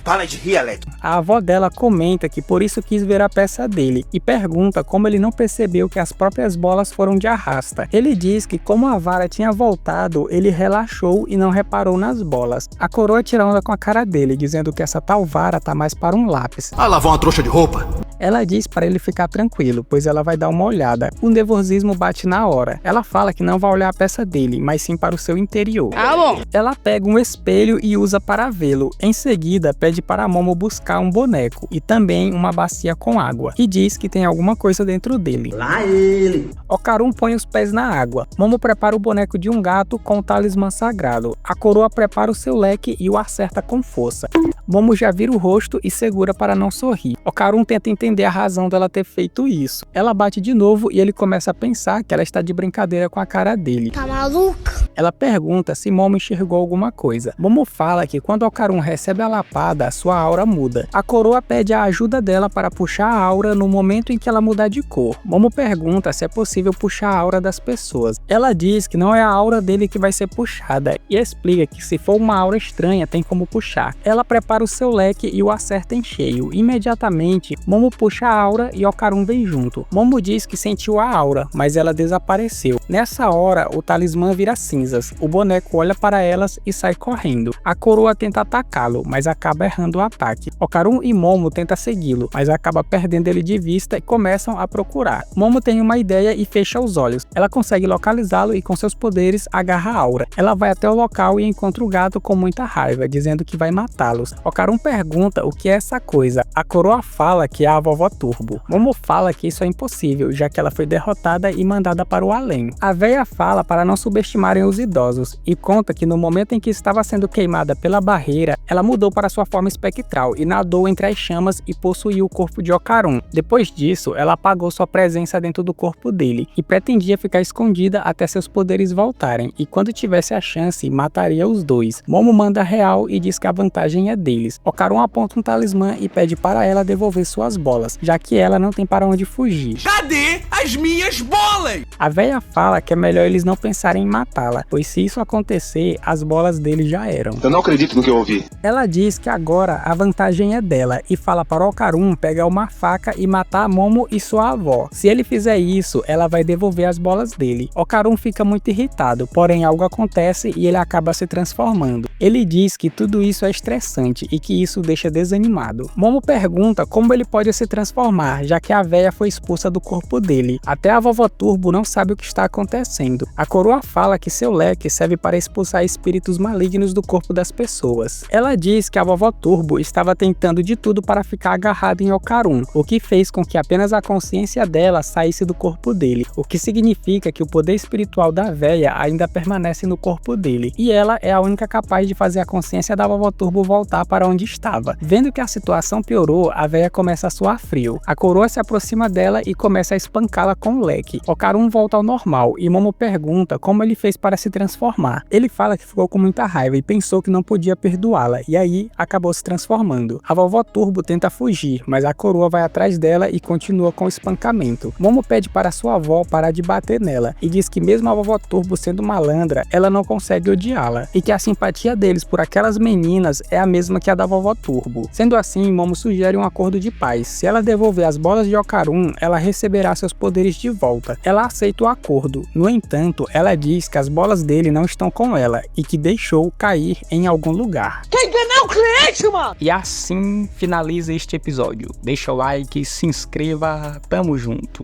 Speaker 5: Para de rir, Alec.
Speaker 1: A avó dela comenta que por isso quis ver a peça dele e pergunta como ele não percebeu que as próprias bolas foram de arrasta. Ele diz que como a vara tinha voltado, ele relaxou e não reparou nas bolas. A coroa tira onda com a cara dele, dizendo que essa tal vara tá mais para um lápis.
Speaker 5: Ah, lavar uma trouxa de roupa.
Speaker 1: Ela diz para ele ficar tranquilo, pois ela vai dar uma olhada. O nervosismo bate na hora. Ela fala que não vai olhar a peça dele, mas sim para o seu interior.
Speaker 10: Ah, bom.
Speaker 1: Ela pega um espelho e usa para vê-lo. Em seguida, pede para Momo buscar um boneco e também uma bacia com água, e diz que tem alguma coisa dentro dele.
Speaker 9: Lá ele!
Speaker 1: Okarun põe os pés na água. Momo prepara o boneco de um gato com o talismã sagrado. A coroa prepara o seu leque e o acerta com força. Momo já vira o rosto e segura para não sorrir. Okarun tenta entender a razão dela ter feito isso. Ela bate de novo e ele começa a pensar que ela está de brincadeira com a cara dele.
Speaker 10: Tá maluca?
Speaker 1: Ela pergunta se Momo enxergou alguma coisa. Momo fala que quando Okarun recebe a lapada, sua aura muda. A coroa pede a ajuda dela para puxar a aura no momento em que ela mudar de cor. Momo pergunta se é possível puxar a aura das pessoas. Ela diz que não é a aura dele que vai ser puxada e explica que se for uma aura estranha tem como puxar. Ela prepara o seu leque e o acerta em cheio. Imediatamente, Momo puxa a aura e Okarun vem junto. Momo diz que sentiu a aura, mas ela desapareceu. Nessa hora, o talismã vira cinzas. O boneco olha para elas e sai correndo. A coroa tenta atacá-lo, mas acaba errando o ataque. Okarun e Momo tentam segui-lo, mas acaba perdendo ele de vista e começam a procurar. Momo tem uma ideia e fecha os olhos. Ela consegue localizá-lo e com seus poderes agarra a aura. Ela vai até o local e encontra o gato com muita raiva, dizendo que vai matá-los. Okarun pergunta o que é essa coisa. A coroa fala que é a vovó Turbo. Momo fala que isso é impossível, já que ela foi derrotada e mandada para o além. A véia fala para não subestimarem os idosos e conta que no momento em que estava sendo queimada pela barreira, ela mudou para sua forma espectral e nadou entre as chamas e possuiu o corpo de Okarun. Depois disso, ela apagou sua presença dentro do corpo dele e pretendia ficar escondida até seus poderes voltarem, e quando tivesse a chance, mataria os dois. Momo manda real e diz que a vantagem é deles. Okarun aponta um talismã e pede para ela devolver suas bolas, já que ela não tem para onde fugir.
Speaker 8: Cadê as minhas bolas?
Speaker 1: A véia fala que é melhor eles não pensarem em matá-la, pois se isso acontecer, as bolas dele já eram.
Speaker 5: Eu não acredito no que eu ouvi.
Speaker 1: Ela diz que agora a vantagem é dela e fala para Okarun pegar uma faca e matar Momo e sua avó. Se ele fizer isso, ela vai devolver as bolas dele. Okarun fica muito irritado, porém algo acontece e ele acaba se transformando. Ele diz que tudo isso é estressante e que isso o deixa desanimado. Momo pergunta como ele pode se transformar, já que a véia foi expulsa do corpo dele. Até a vovó Turbo não sabe o que está acontecendo. A coroa fala que seu leque serve para expulsar espíritos malignos do corpo das pessoas. Ela diz que a vovó Turbo estava tentando de tudo para ficar agarrada em Okarun, o que fez com que apenas a consciência dela saísse do corpo dele, o que significa que o poder espiritual da véia ainda permanece no corpo dele, e ela é a única capaz de fazer a consciência da vovó Turbo voltar para onde estava. Vendo que a situação piorou, a véia começa a suar frio. A coroa se aproxima dela e começa a espancá-la com o leque. Okarun volta ao normal e Momo pergunta como ele fez para se transformar. Ele fala que ficou com muita raiva e pensou que não podia perdoá-la, e aí acabou se transformando. A vovó Turbo tenta fugir, mas a coroa vai atrás dela e continua com o espancamento. Momo pede para sua avó parar de bater nela e diz que mesmo a vovó Turbo sendo malandra, ela não consegue odiá-la e que a simpatia deles por aquelas meninas é a mesma que a da vovó Turbo. Sendo assim, Momo sugere um acordo de paz. Se ela devolver as bolas de Okarun, ela receberá seus poderes de volta. Ela aceita o acordo. No entanto, ela diz que as bolas dele não estão com ela e que deixou cair em algum lugar.
Speaker 4: Quer enganar o cliente, mano?
Speaker 1: E assim finaliza este episódio. Deixa o like, se inscreva, tamo junto.